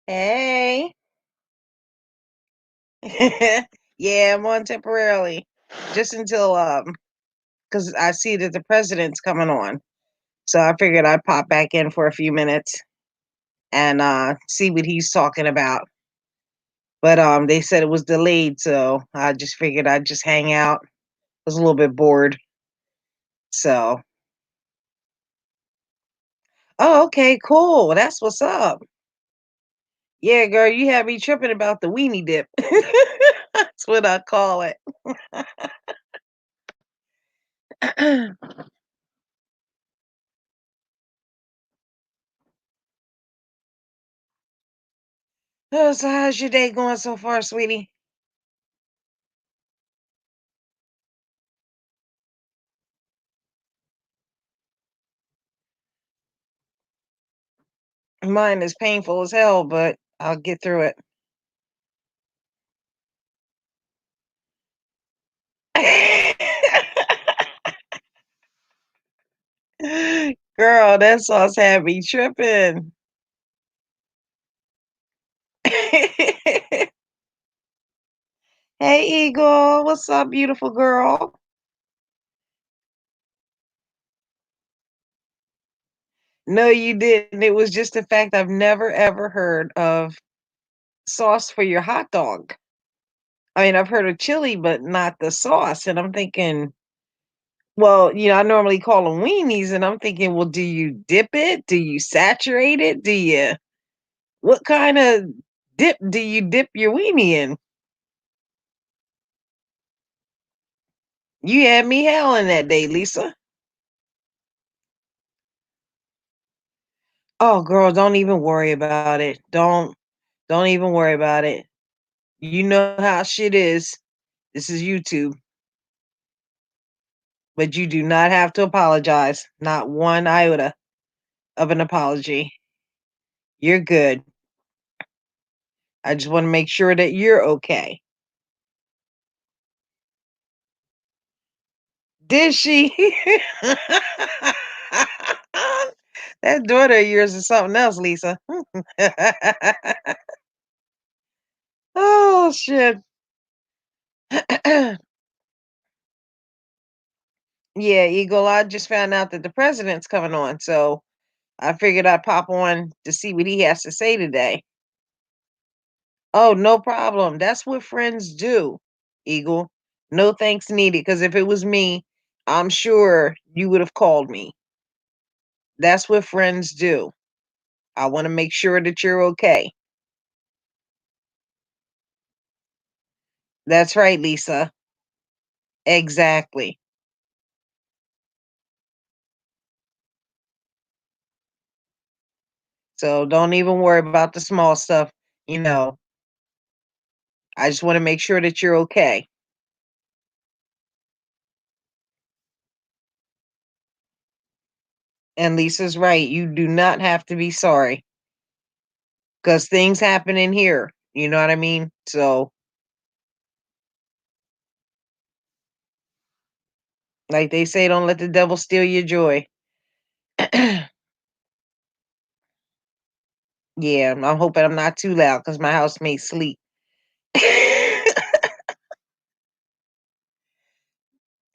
Hey. Yeah, I'm on temporarily. Just until because I see that the president's coming on. So I figured I'd pop back in for a few minutes and see what he's talking about. But they said it was delayed, so I just figured I'd just hang out. I was a little bit bored. So oh, okay, cool. That's what's up. Yeah, girl, you had me tripping about the weenie dip. That's what I call it. Oh, so how's your day going so far, sweetie? Mine is painful as hell, but I'll get through it. Girl, that sauce had me tripping. Hey, Eagle. What's up, beautiful girl? No, you didn't. It was just the fact I've never ever heard of sauce for your hot dog. I mean, I've heard of chili, but not the sauce. And I'm thinking, well, I normally call them weenies, and I'm thinking, well, do you dip it? Do you saturate it? What kind of dip do you dip your weenie in? You had me howling that day, Lisa. Oh, girl, don't even worry about it. Don't even worry about it. You know how shit is. This is YouTube, but you do not have to apologize. Not one iota of an apology. You're good. I just want to make sure that you're okay. Did she? That daughter of yours is something else, Lisa. Oh shit. Yeah, Eagle, I just found out that the president's coming on, so I figured I'd pop on to see what he has to say today. Oh, no problem. That's what friends do, Eagle. No thanks needed, because if it was me, I'm sure you would have called me. That's what friends do. I want to make sure that you're okay. That's right, Lisa. Exactly. So don't even worry about the small stuff. You know, I just want to make sure that you're okay. And Lisa's right. You do not have to be sorry because things happen in here. You know what I mean? So, like they say, don't let the devil steal your joy. Yeah, I'm hoping I'm not too loud because my housemates sleep.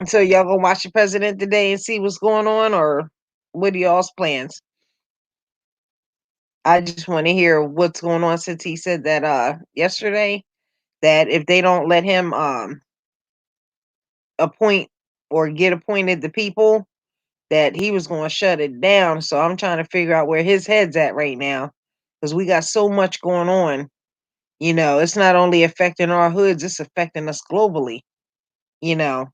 So y'all gonna watch the president today and see what's going on, or what are y'all's plans? I just want to hear what's going on since he said that yesterday that if they don't let him appoint or get appointed the people, that he was going to shut it down. So I'm trying to figure out where his head's at right now because we got so much going on. You know, it's not only affecting our hoods, it's affecting us globally, you know.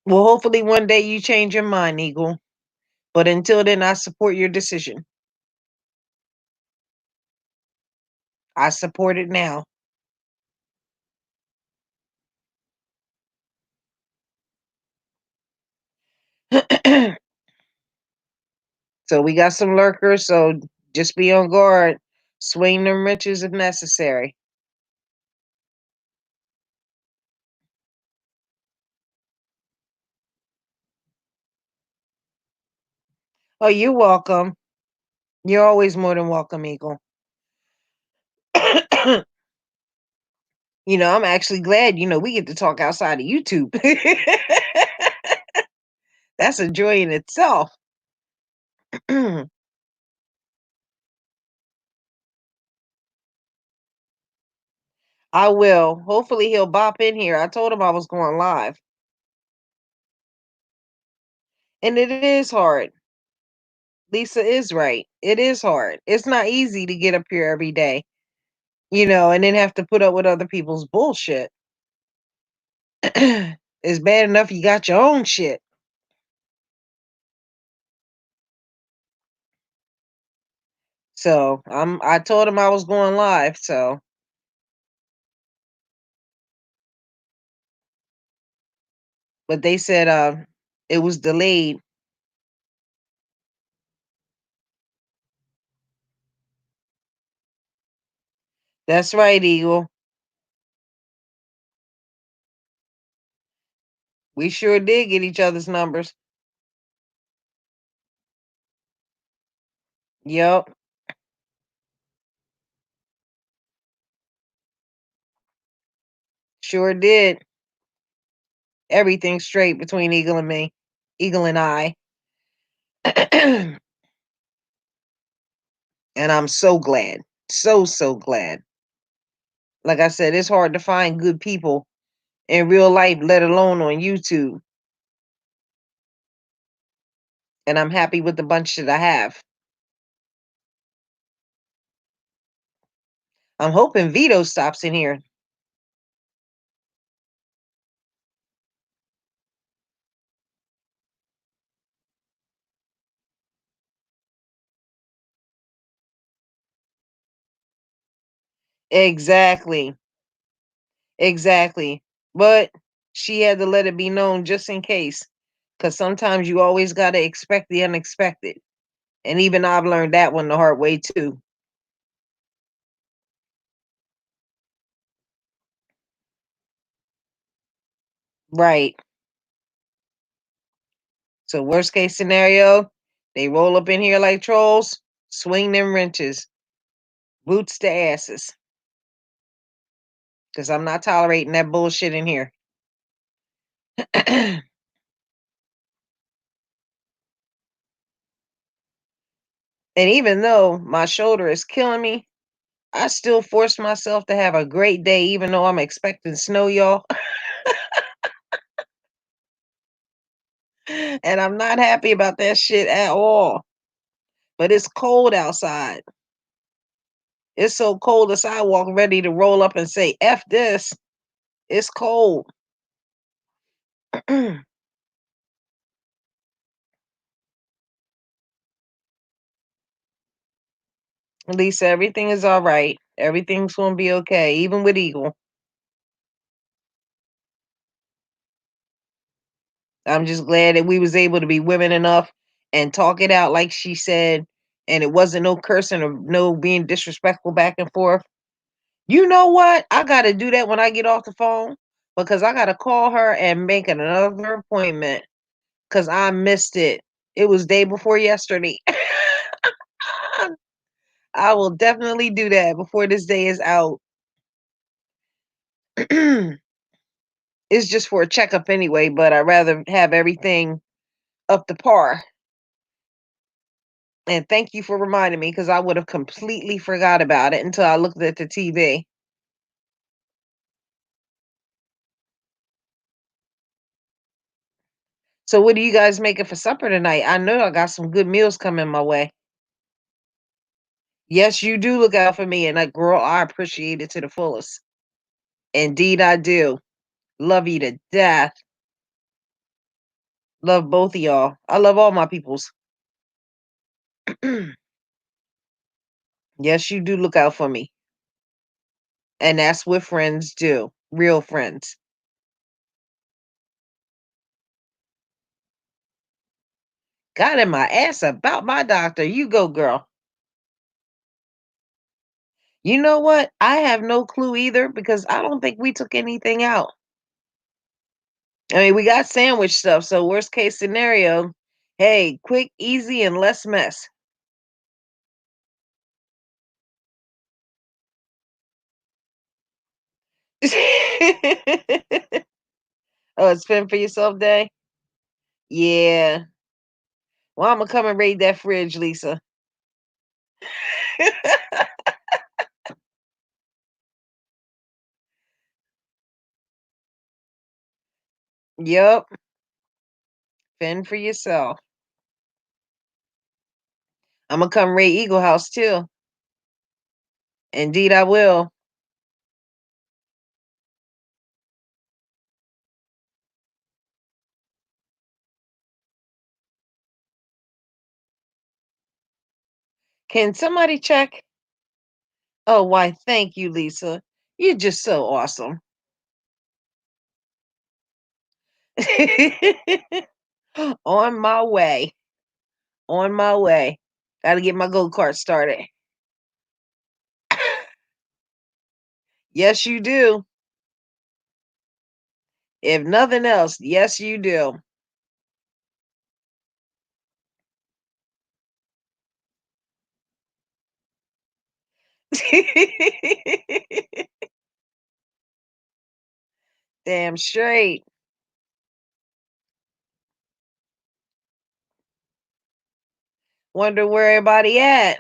Well, hopefully one day you change your mind, Eagle. But until then, I support your decision. I support it now. So we got some lurkers, so just be on guard. Swing them wrenches if necessary. Oh, you're welcome. You're always more than welcome, Eagle. I'm actually glad, we get to talk outside of YouTube. That's a joy in itself. I will. Hopefully he'll bop in here. I told him I was going live. And it is hard. Lisa is right. It is hard. It's not easy to get up here every day, and then have to put up with other people's bullshit. It's bad enough you got your own shit. So I told him I was going live, so but they said it was delayed. That's right, Eagle. We sure did get each other's numbers. Yep, sure did. Everything straight between Eagle and me. Eagle and I. And I'm so glad. So glad. Like I said, it's hard to find good people in real life, let alone on YouTube. And I'm happy with the bunch that I have. I'm hoping Vito stops in here. Exactly. Exactly. But she had to let it be known just in case. Because sometimes you always got to expect the unexpected. And even I've learned that one the hard way too. Right. So, worst case scenario, they roll up in here like trolls, swing them wrenches, boots to asses. Because I'm not tolerating that bullshit in here. And even though my shoulder is killing me, I still force myself to have a great day, even though I'm expecting snow, y'all. And I'm not happy about that shit at all. But it's cold outside. It's so cold the sidewalk ready to roll up and say, F this. It's cold. Lisa, everything is all right. Everything's gonna be okay, even with Eagle. I'm just glad that we was able to be women enough and talk it out like she said, and it wasn't no cursing or no being disrespectful back and forth. You know what? I gotta do that when I get off the phone because I gotta call her and make another appointment because I missed it. It was day before yesterday. I will definitely do that before this day is out. It's just for a checkup anyway, but I'd rather have everything up to par. And thank you for reminding me because I would have completely forgot about it until I looked at the TV. So what are you guys making for supper tonight? I know I got some good meals coming my way. Yes, you do look out for me, and like, girl, I appreciate it to the fullest. Indeed, I do. Love you to death. Love both of y'all. I love all my peoples. Yes, you do look out for me. And that's what friends do. Real friends. Got in my ass about my doctor. You go, girl. You know what? I have no clue either because I don't think we took anything out. I mean, we got sandwich stuff, so worst case scenario, hey, quick, easy, and less mess. Oh, it's fend for yourself day? Yeah. Well, I'm gonna come and raid that fridge, Lisa. Yup. Fend for yourself. I'm gonna come raid Eagle House too. Indeed, I will. Can somebody check? Oh, why, thank you, Lisa. You're just so awesome. On my way. On my way. Gotta get my go-kart started. Yes, you do. If nothing else, yes, you do. Damn straight. Wonder where everybody at.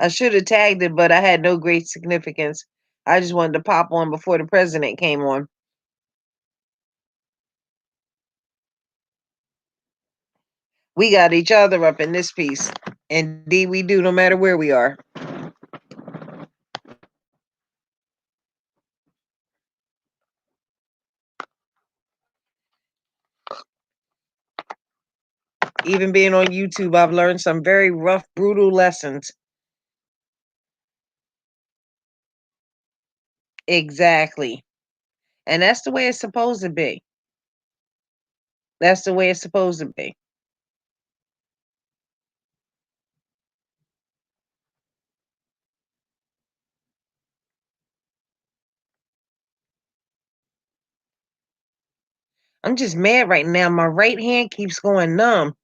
I should have tagged it, but I had no great significance. I just wanted to pop on before the president came on. We got each other up in this piece. Indeed, we do, no matter where we are. Even being on YouTube, I've learned some very rough, brutal lessons. Exactly. And that's the way it's supposed to be. That's the way it's supposed to be. I'm just mad right now. My right hand keeps going numb.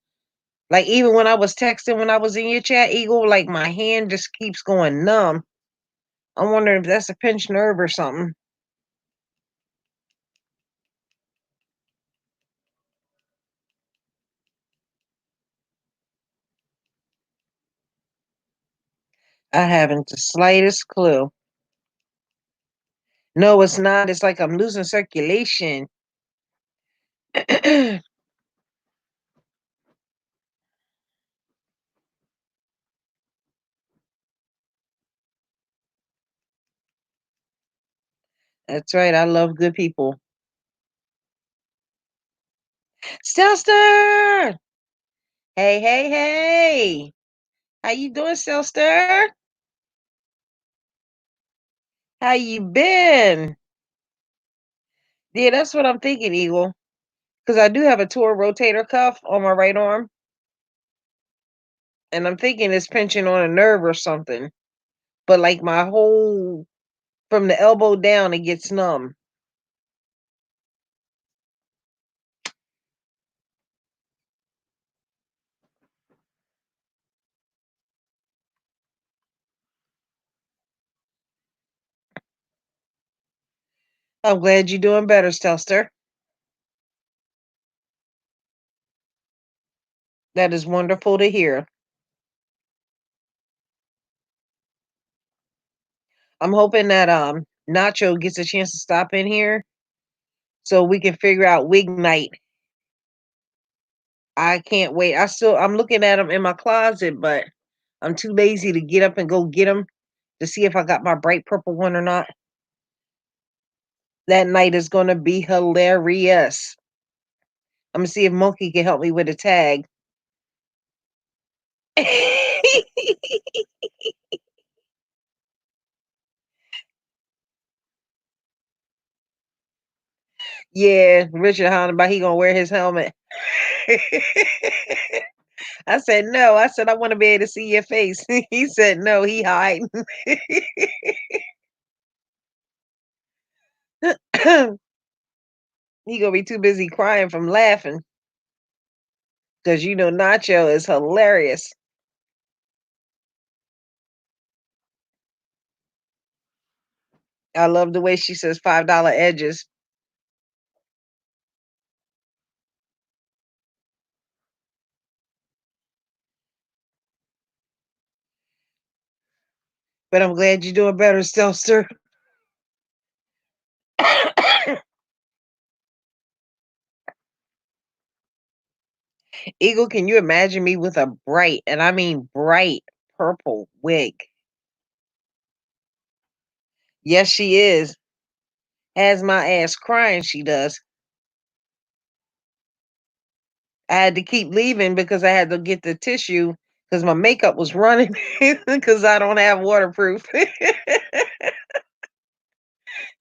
Like even when I was texting when I was in your chat, Eagle, like my hand just keeps going numb. I'm wondering if that's a pinched nerve or something. I haven't the slightest clue. No, it's not. It's like I'm losing circulation. That's right. I love good people. Stelster! Hey, hey, hey. How you doing, Stelster? How you been? Yeah, that's what I'm thinking, Eagle. Because I do have a tour rotator cuff on my right arm, and I'm thinking it's pinching on a nerve or something. But like my whole from the elbow down, it gets numb. I'm glad you're doing better, Stelster. That is wonderful to hear. I'm hoping that Nacho gets a chance to stop in here so we can figure out wig night. I can't wait. I'm looking at them in my closet, but I'm too lazy to get up and go get them to see if I got my bright purple one or not. That night is gonna be hilarious. I'm gonna see if Monkey can help me with a tag. Yeah, Richard Honda, he gonna wear his helmet. I said, "No." I said, "I wanna be able to see your face." He said, "No," he hiding. He gonna be too busy crying from laughing, cause you know Nacho is hilarious. I love the way she says $5 edges, but I'm glad you're doing better, Stelster. Eagle, can you imagine me with a bright, and I mean bright purple wig? Yes, she is. Has my ass crying, she does. I had to keep leaving because I had to get the tissue because my makeup was running because I don't have waterproof.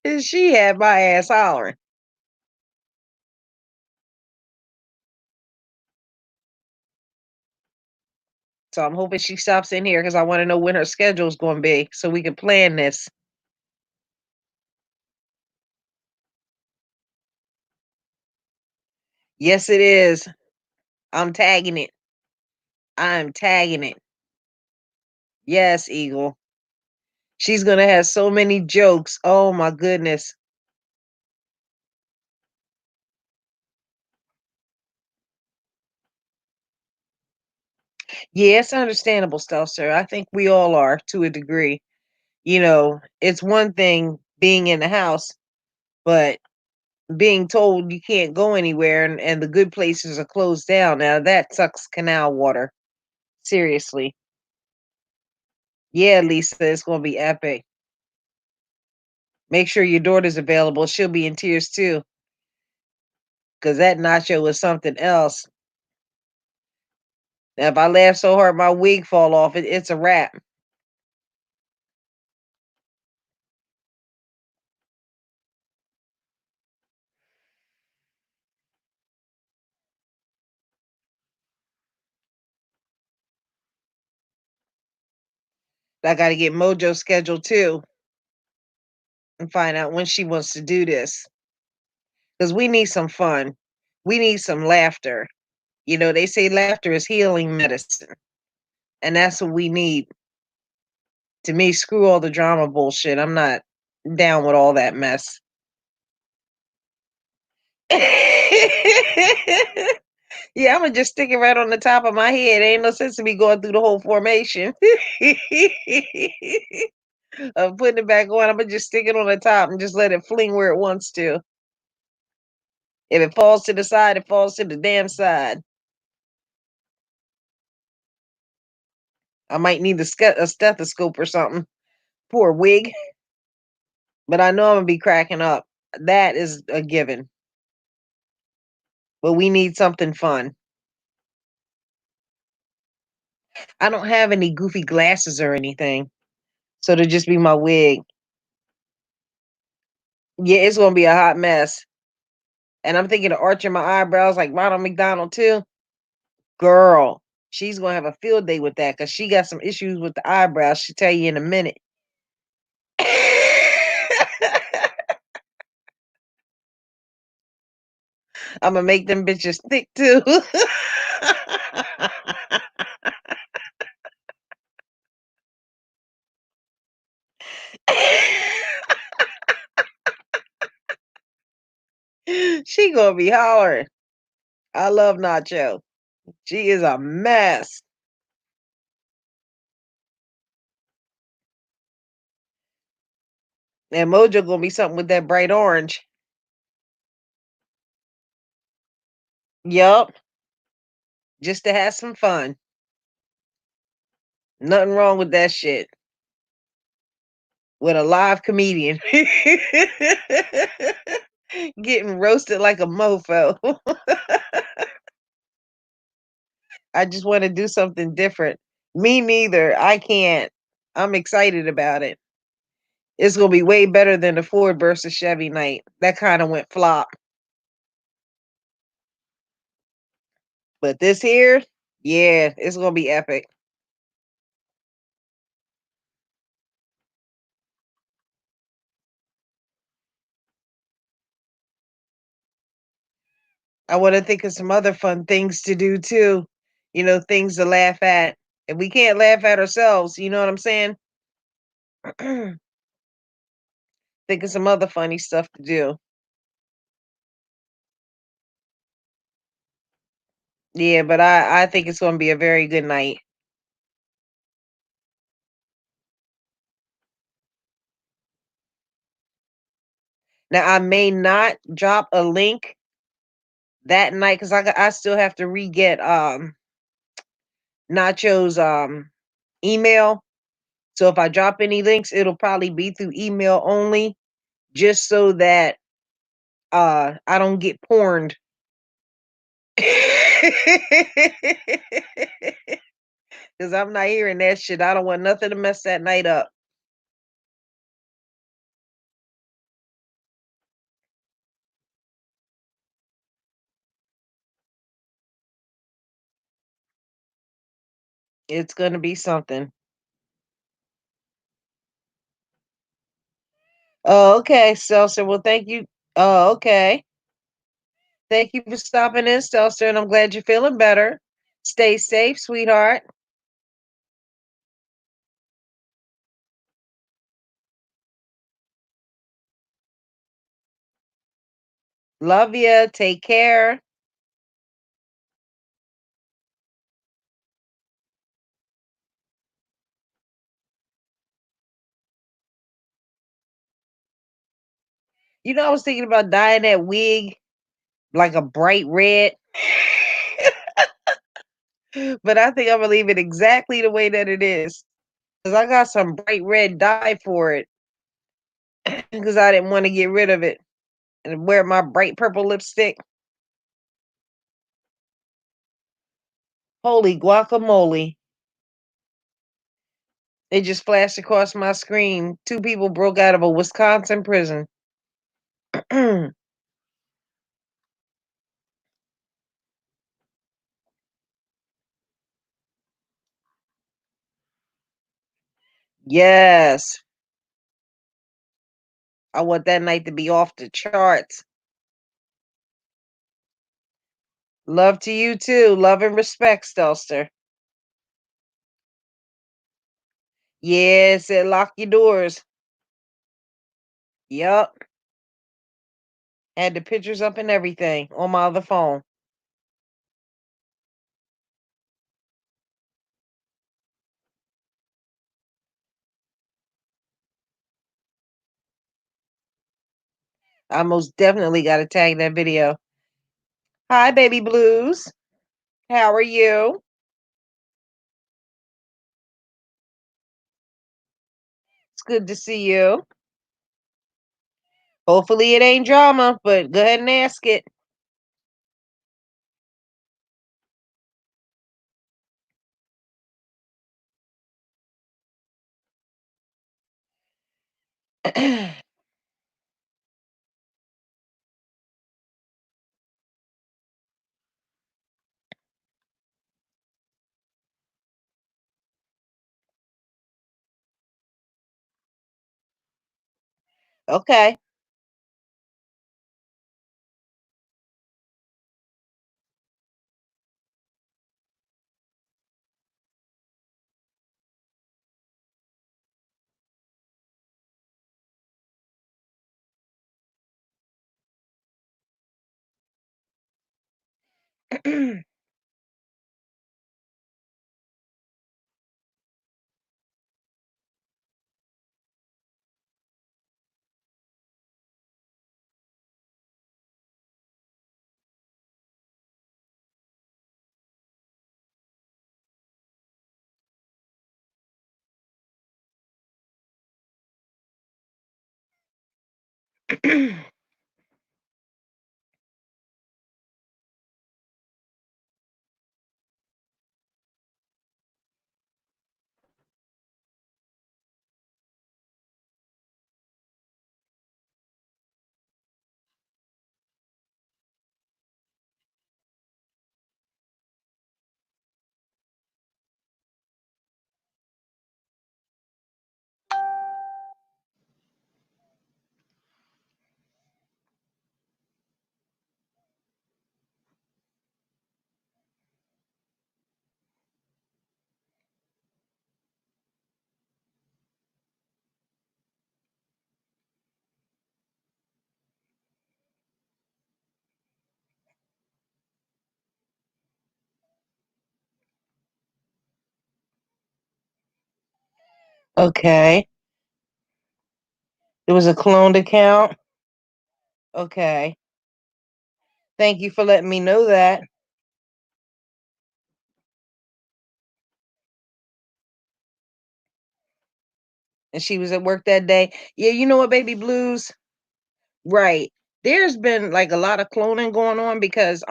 And she had my ass hollering. So I'm hoping she stops in here because I want to know when her schedule is going to be so we can plan this. Yes, it is. I'm tagging it. I'm tagging it. Yes, Eagle. She's going to have so many jokes. Oh my goodness. Yeah, it's understandable stuff, sir. I think we all are to a degree. You know, it's one thing being in the house, but being told you can't go anywhere and the good places are closed down. Now that sucks canal water. Seriously. Yeah, Lisa, it's gonna be epic. Make sure your daughter's available. She'll be in tears too. Cause that nacho was something else. Now, if I laugh so hard my wig fall off, it's a wrap. I gotta get Mojo scheduled too and find out when she wants to do this. Because we need some fun. We need some laughter. You know, they say laughter is healing medicine. And that's what we need. To me, screw all the drama bullshit. I'm not down with all that mess. Yeah, Imma just stick it right on the top of my head. Ain't no sense in me going through the whole formation of putting it back on. Imma just stick it on the top and just let it fling where it wants to. If it falls to the side, it falls to the damn side. I might need a stethoscope or something. Poor wig. But I know Imma be cracking up. That is a given. But we need something fun. I don't have any goofy glasses or anything, so it'll just be my wig. Yeah, it's gonna be a hot mess. And I'm thinking of arching my eyebrows like Ronald McDonald too. Girl, she's gonna have a field day with that because she got some issues with the eyebrows. She'll tell you in a minute. I'm gonna make them bitches thick too. She gonna be hollering. I love Nacho. She is a mess. And Mojo gonna be something with that bright orange. Yup. Just to have some fun. Nothing wrong with that shit. With a live comedian. Getting roasted like a mofo. I just want to do something different. Me neither. I can't. I'm excited about it. It's gonna be way better than the Ford versus Chevy night. That kind of went flop. But this here, yeah, it's gonna be epic. I want to think of some other fun things to do too. Things to laugh at. If we can't laugh at ourselves, you know what I'm saying? Think of some other funny stuff to do. Yeah, but I think it's gonna be a very good night. Now I may not drop a link that night because I still have to re-get Nacho's email. So if I drop any links, it'll probably be through email only, just so that I don't get porned. Because I'm not hearing that shit. I don't want nothing to mess that night up. It's gonna be something. Oh, okay, Seltzer. Well, thank you. Oh, okay. Thank you for stopping in, Seltzer, and I'm glad you're feeling better. Stay safe, sweetheart. Love you. Take care. I was thinking about dyeing that wig like a bright red, but I think I'm gonna leave it exactly the way that it is because I got some bright red dye for it because I didn't want to get rid of it and wear my bright purple lipstick. Holy guacamole. It just flashed across my screen. Two people broke out of a Wisconsin prison. Yes. I want that night to be off the charts. Love to you too. Love and respect, Stelster. Yes, it lock your doors. Yup. Had the pictures up and everything on my other phone. I most definitely got to tag that video. Hi, baby blues. How are you? It's good to see you. Hopefully it ain't drama, but go ahead and ask it. Okay. Okay. It was a cloned account. Okay. Thank you for letting me know that. And she was at work that day. Yeah, you know what, baby blues? Right. There's been like a lot of cloning going on because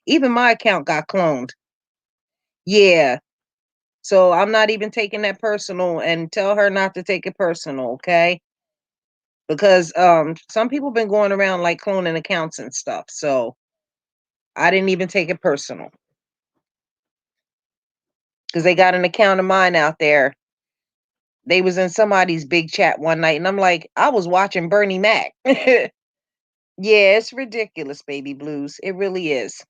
even my account got cloned. Yeah. So I'm not even taking that personal and tell her not to take it personal, okay? Because some people been going around like cloning accounts and stuff. So I didn't even take it personal because they got an account of mine out there. They was in somebody's big chat one night and I'm like, I was watching Bernie Mac. Yeah, it's ridiculous, baby blues. It really is.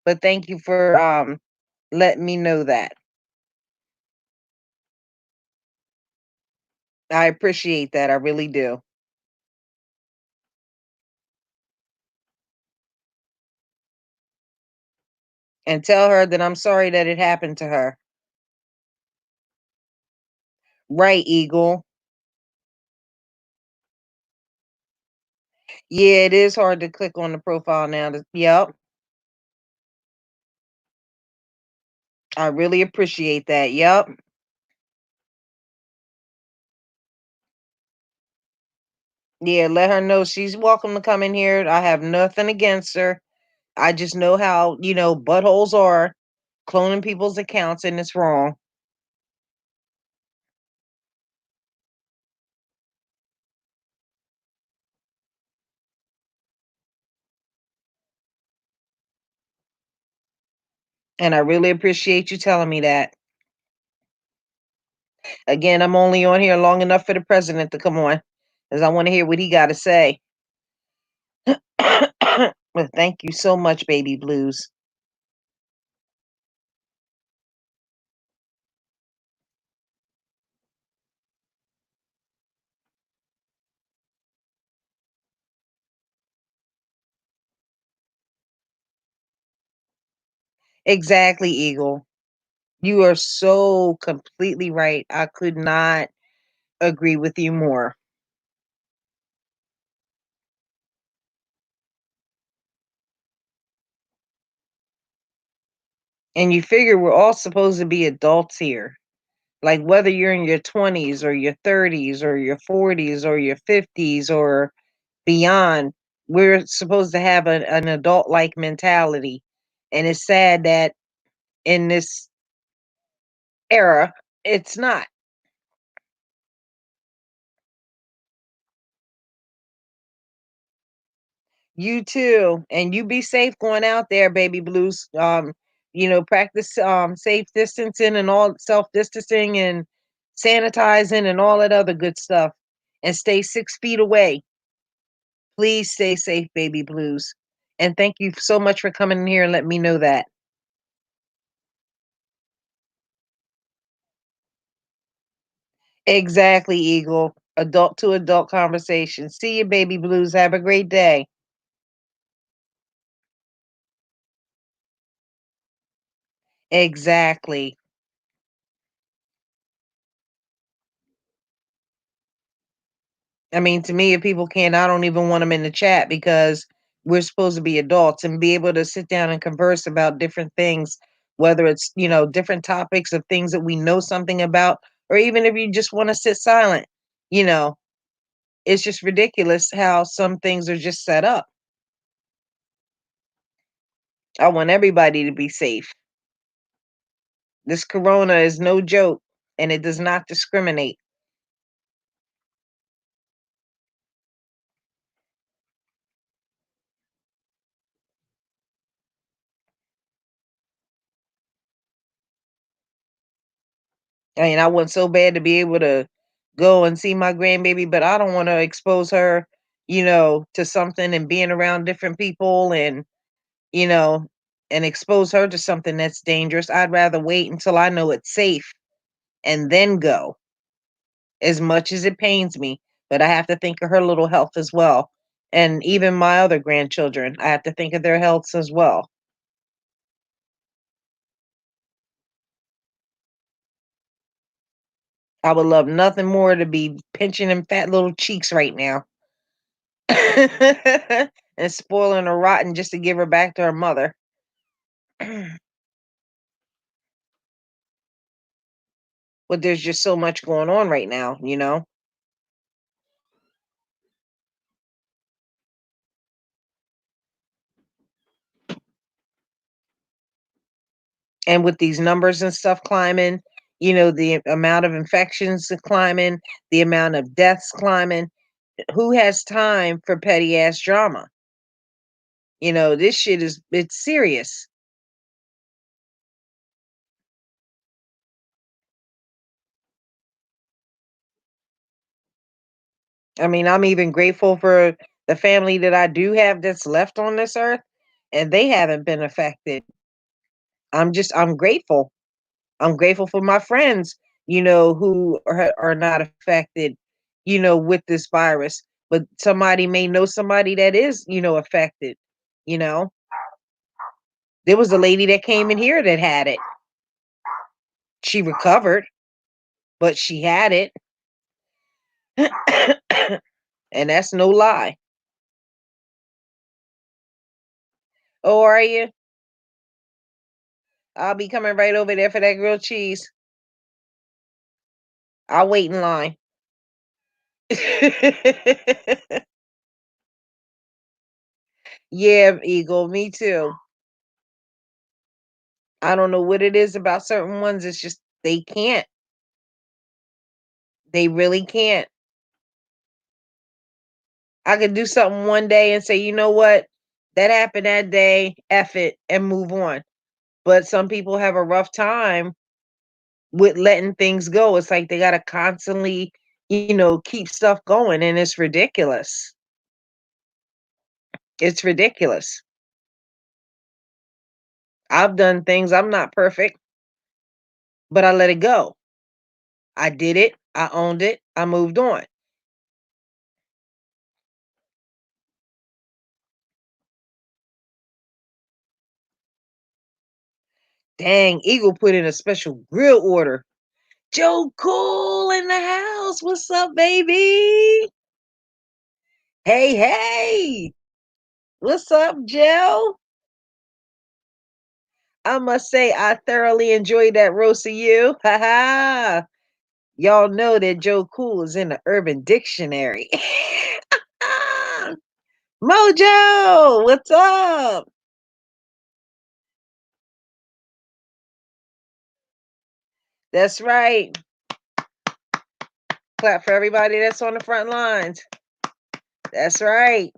But thank you for letting me know that. I appreciate that. I really do. And tell her that I'm sorry that it happened to her. Right, Eagle. Yeah, it is hard to click on the profile now. Yep. I really appreciate that. Yep. Yeah, let her know she's welcome to come in here. I have nothing against her. I just know how, buttholes are cloning people's accounts and it's wrong. And I really appreciate you telling me that. Again, I'm only on here long enough for the president to come on, as I want to hear what he got to say. But thank you so much, baby blues. Exactly, Eagle. You are so completely right. I could not agree with you more. And you figure we're all supposed to be adults here. Like whether you're in your 20s or your 30s or your 40s or your 50s or beyond, we're supposed to have an adult like mentality. And it's sad that in this era, it's not. You too. And you be safe going out there, baby blues. Practice safe distancing and all self distancing and sanitizing and all that other good stuff. And stay 6 feet away. Please stay safe, baby blues. And thank you so much for coming in here and let me know that. Exactly, Eagle. Adult to adult conversation. See you, baby blues. Have a great day. Exactly. I mean, to me, if people can't, I don't even want them in the chat because we're supposed to be adults and be able to sit down and converse about different things, whether it's, different topics of things that we know something about, or even if you just want to sit silent, you know, it's just ridiculous how some things are just set up. I want everybody to be safe. This corona is no joke and it does not discriminate. I mean, I want so bad to be able to go and see my grandbaby, but I don't want to expose her, to something and being around different people you know, and expose her to something that's dangerous. I'd rather wait until I know it's safe and then go, as much as it pains me. But I have to think of her little health as well. And even my other grandchildren, I have to think of their healths as well. I would love nothing more to be pinching them fat little cheeks right now. And spoiling her rotten just to give her back to her mother. But there's just so much going on right now. And with these numbers and stuff climbing, the amount of infections climbing, the amount of deaths climbing. Who has time for petty ass drama? This shit it's serious. I mean, I'm even grateful for the family that I do have that's left on this earth, and they haven't been affected. I'm grateful. I'm grateful for my friends, who are not affected, with this virus. But somebody may know somebody that is, affected. You know, there was a lady that came in here that had it. She recovered, but she had it. And that's no lie. Oh, are you? I'll be coming right over there for that grilled cheese. I'll wait in line. Yeah, Eagle, me too. I don't know what it is about certain ones. It's just they can't. They really can't. I could do something one day and say, you know what? That happened that day. F it and move on. But some people have a rough time with letting things go. It's like they gotta constantly, keep stuff going, and it's ridiculous. It's ridiculous. I've done things. I'm not perfect, but I let it go. I did it. I owned it. I moved on. Dang, Eagle put in a special grill order. Joe Cool in the house. What's up, baby? Hey, hey. What's up, Joe? I must say I thoroughly enjoyed that roast of you. Ha ha. Y'all know that Joe Cool is in the Urban Dictionary. Mojo, what's up? That's right. Clap for everybody that's on the front lines. That's right.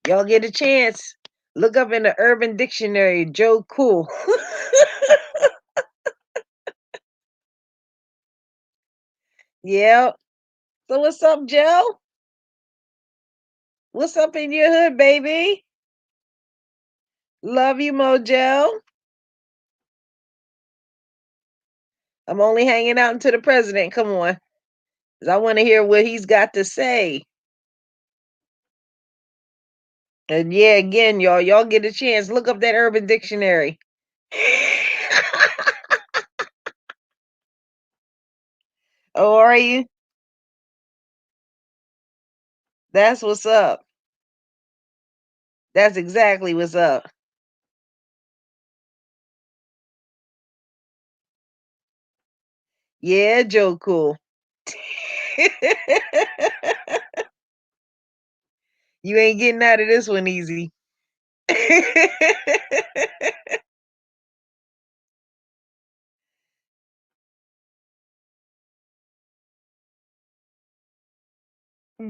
Y'all get a chance. Look up in the Urban Dictionary, Joe Cool. Yep. So what's up, Joe? What's up in your hood, baby? Love you, Mojo. I'm only hanging out until the president come on. 'Cause I want to hear what he's got to say. And yeah, again, y'all get a chance. Look up that Urban Dictionary. Oh, are you? That's what's up. That's exactly what's up. Yeah, Joe cool. You ain't getting out of this one easy.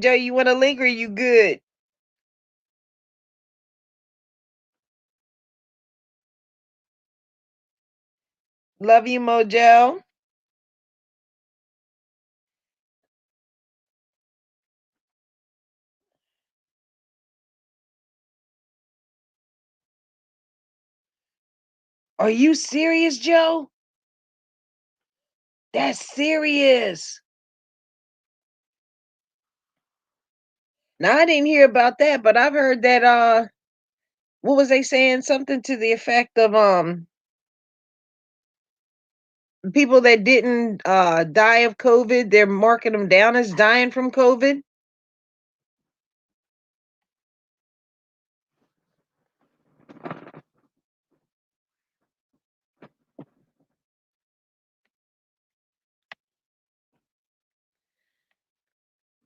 Joe, you want to link or you good? Love you, Mojo. Are you serious, Joe? That's serious. Now I didn't hear about that, but I've heard that what was they saying? Something to the effect of people that didn't die of COVID, they're marking them down as dying from COVID.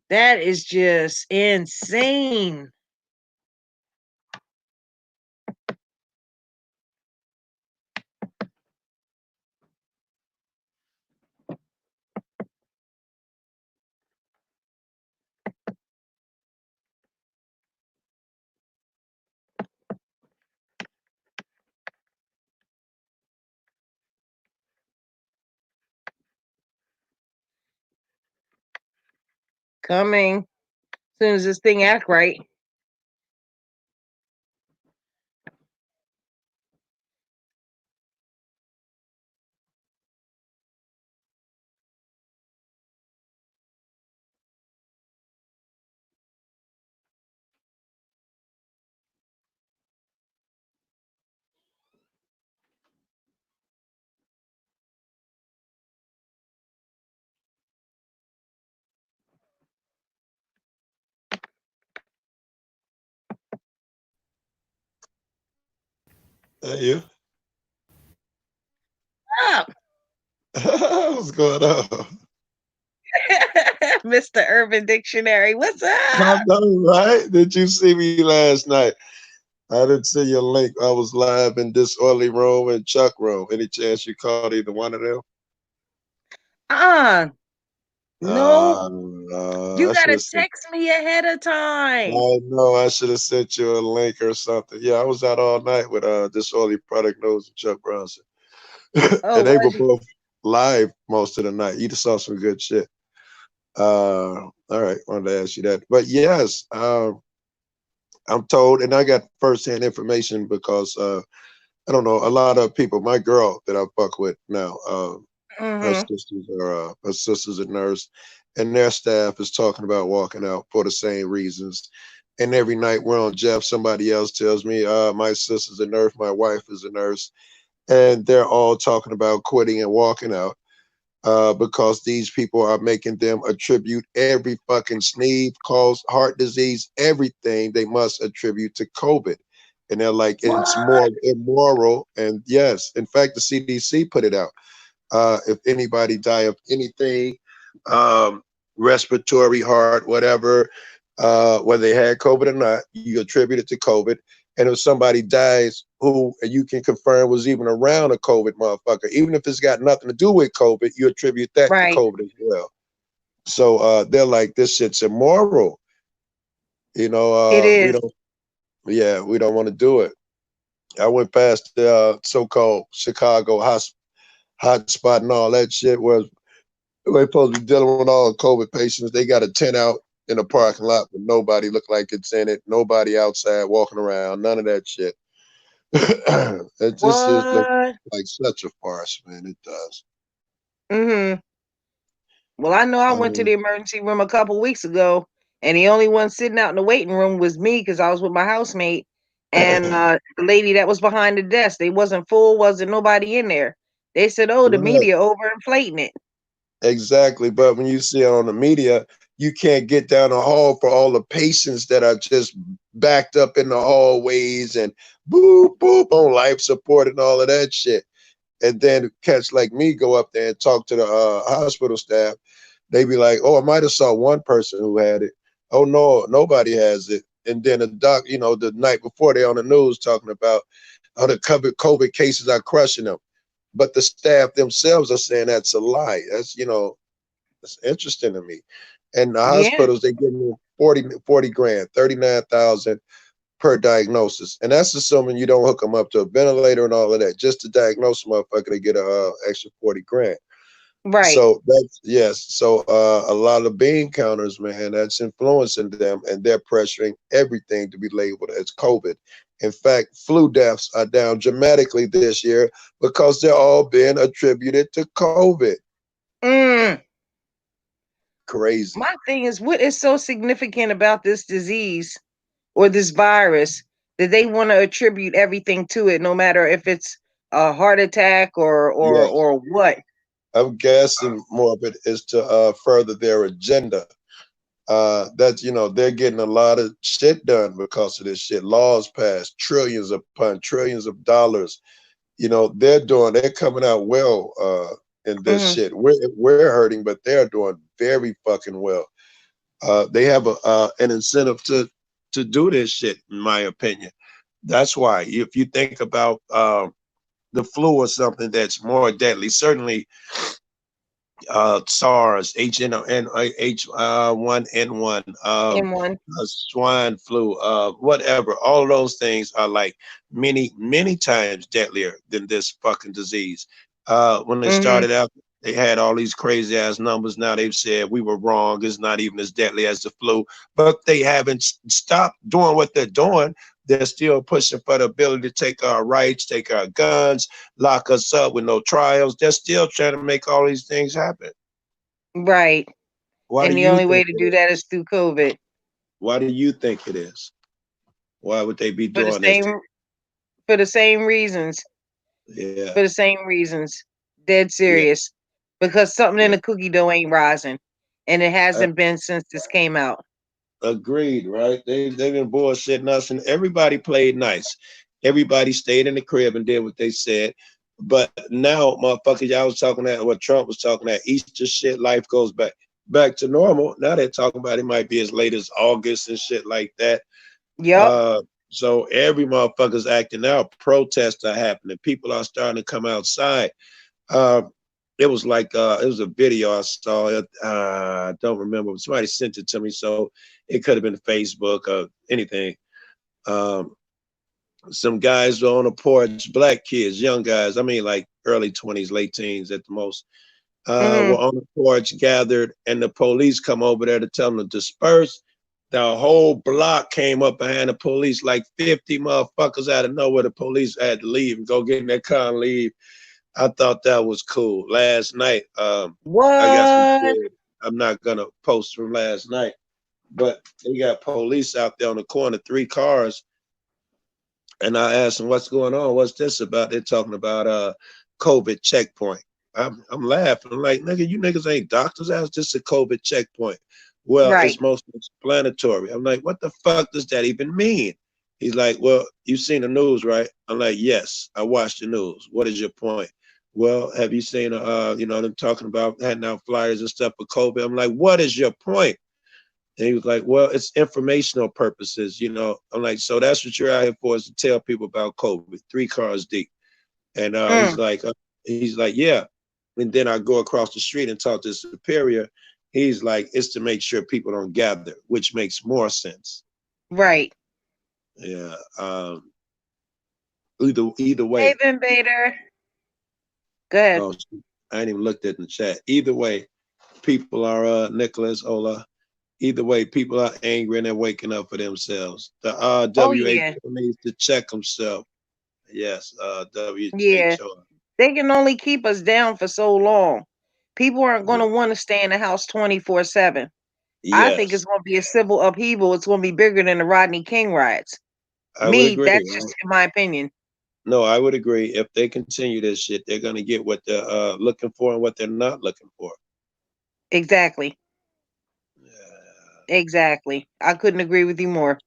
That is just insane. Coming as soon as this thing act right. Hey, you. Up, What's going on? Mr. Urban Dictionary. What's I up? know, right? Did you see me last night? I didn't see your link. I was live in Disorderly Room and Chuck Room. Any chance you caught either one of them? No, you I should gotta have sent. text me ahead of time. I know I should have sent you a link or something. Yeah, I was out all night with Disorderly Product News and Chuck Bronson, Oh, and they were was you? both live most of the night. You just saw some good shit. All right, wanted to ask you that, but yes, I'm told, and I got firsthand information because I don't know a lot of people. My girl that I fuck with now, Mm-hmm. her sister's a nurse, and their staff is talking about walking out for the same reasons. And every night we're on Jeff, somebody else tells me, my sister's a nurse, my wife is a nurse, and they're all talking about quitting and walking out because these people are making them attribute every fucking sneeze, cause heart disease, everything they must attribute to COVID. And they're like, it's more What? immoral. And yes, in fact, the CDC put it out. If anybody die of anything, um, respiratory, heart, whatever, whether they had COVID or not, you attribute it to COVID. And if somebody dies who you can confirm was even around a COVID motherfucker, even if it's got nothing to do with COVID, you attribute that to Right. COVID as well. So they're like, this shit's immoral. It We is. don't, yeah, we don't want to do it. I went past the so-called Chicago hotspot and all that shit where they're supposed to be dealing with all the COVID patients. They got a tent out in the parking lot, but nobody look like it's in it. Nobody outside walking around. None of that shit. It just is look What? like such a farce, man. It does. Mm-hmm. Well, I know I went to Um, the emergency room a couple weeks ago, and the only one sitting out in the waiting room was me because I was with my housemate and the lady that was behind the desk. They wasn't full, wasn't nobody in there. They said, "Oh, the right. media overinflating it." Exactly. But when you see it on the media, you can't get down the hall for all the patients that are just backed up in the hallways and boop, boop on life support and all of that shit. And then cats like me go up there and talk to the hospital staff. They be like, "Oh, I might have saw one person who had it. Oh no, nobody has it." And then the doc, the night before they on the news talking about how the COVID cases are crushing them, but the staff themselves are saying that's a lie. That's interesting to me. And the Yeah, hospitals they give me 40 grand, 39,000 per diagnosis, and that's assuming you don't hook them up to a ventilator and all of that. Just to diagnose a motherfucker, they get a extra 40 grand. right. So that's yes. So a lot of bean counters, man, that's influencing them, and they're pressuring everything to be labeled as COVID. In fact, flu deaths are down dramatically this year because they're all being attributed to COVID. Mm. Crazy. My thing is, what is so significant about this disease or this virus that they want to attribute everything to it, no matter if it's a heart attack Yeah, or what? I'm guessing more of it is to further their agenda. That they're getting a lot of shit done because of this shit. Laws passed, trillions upon trillions of dollars. They're coming out well in this Hmm. shit. We're hurting, but they're doing very fucking well. They have an incentive to do this shit, in my opinion. That's why if you think about the flu or something that's more deadly, certainly SARS, H1N1, In one. swine flu, whatever. All of those things are like many times deadlier than this fucking disease. When they Hmm. started out, they had all these crazy ass numbers. Now they've said we were wrong. It's not even as deadly as the flu, but they haven't stopped doing what they're doing. They're still pushing for the ability to take our rights, take our guns, lock us up with no trials. They're still trying to make all these things happen. Right. Why do And the you only think way to it do is? that is through COVID. Why do you think it is? Why would they be For the doing this? same for the same reasons. Yeah, For the same reasons. Dead yeah, serious. Because something in yeah. the cookie dough ain't rising. And it Uh, hasn't been since this came out. Agreed, right? They've been bullshitting us, and everybody played nice. Everybody stayed in the crib and did what they said. But now, motherfuckers, y'all was talking that what Trump was talking that Easter shit. Life goes back to normal. Now they're talking about it might be as late as August and shit like that. Yup. Uh, so every motherfucker's acting out. Protests are happening. People are starting to come outside. Uh, it was like it was a video I saw. I don't remember. Somebody sent it to me, so it could have been Facebook or anything. Um, some guys were on the porch, black kids, young guys. I mean, like early 20s, late teens at the most. Were Hmm. on the porch, gathered, and the police come over there to tell them to disperse. The whole block came up behind the police, like 50 motherfuckers out of nowhere. The police had to leave and go get in their car and leave. I thought that was cool. Last night, I got some What? shit. I'm not gonna post from last night, but they got police out there on the corner, 3 cars, and I asked them, "What's going on? What's this about?" They're talking about COVID checkpoint. I'm laughing. I'm like, nigga, you niggas ain't doctors. That's just a COVID checkpoint. Well, Right. it's most explanatory. I'm like, what the fuck does that even mean? He's like, well, you've seen the news, right? I'm like, yes, I watched the news. What is your point? Well, have you seen, them talking about handing out flyers and stuff for COVID? I'm like, what is your point? And he was like, well, it's informational purposes. I'm like, so that's what you're out here for, is to tell people about COVID, 3 cars deep. And Mm. he's like, yeah. And then I go across the street and talk to Superior. He's like, it's to make sure people don't gather, which makes more sense. Right. Yeah. Either Hey, way. Invader. Go ahead. Oh, I ain't even looked at the chat. Either way, people are Nicholas Ola. Either way, people are angry and they're waking up for themselves. The Oh yeah. WHO needs to check himself. Yes, Yeah. WHO. They can only keep us down for so long. People aren't going Yeah. to want to stay in the house 24/7. I think it's Yes, going to be a civil upheaval. It's going to be bigger than the Rodney King riots. I would Me, agree. that's Right? just my opinion. No, I would agree. If they continue this shit, they're gonna get what they're looking for and what they're not looking for. Exactly. Exactly. I couldn't agree with you more.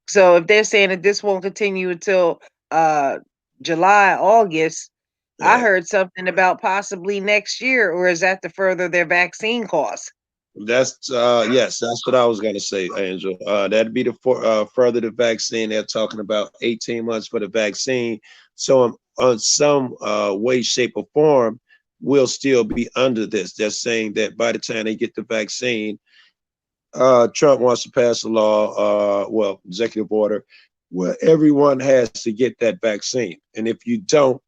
So if they're saying that this won't continue until July, August, I Yeah. heard something about possibly next year, or is that to further their vaccine costs? That's yes, that's what I was gonna say, Angel. That'd be the further the vaccine. They're talking about 18 months for the vaccine. So on some way, shape, or form, we'll still be under this. They're saying that by the time they get the vaccine, Trump wants to pass a law, well, executive order, where everyone has to get that vaccine. And if you don't,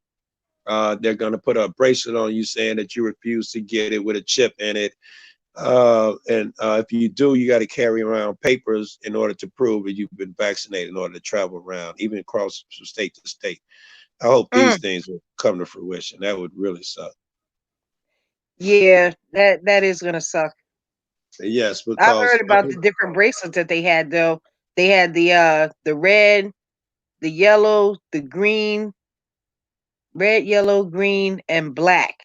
they're going to put a bracelet on you saying that you refuse to get it with a chip in it. And if you do, you got to carry around papers in order to prove that you've been vaccinated in order to travel around, even across from state to state. I hope these Mm, things will come to fruition. That would really suck. yeah, that is gonna suck. Yes, I've because heard about the different bracelets that they had though. They had the red, the yellow, the green, red, yellow, green, and black.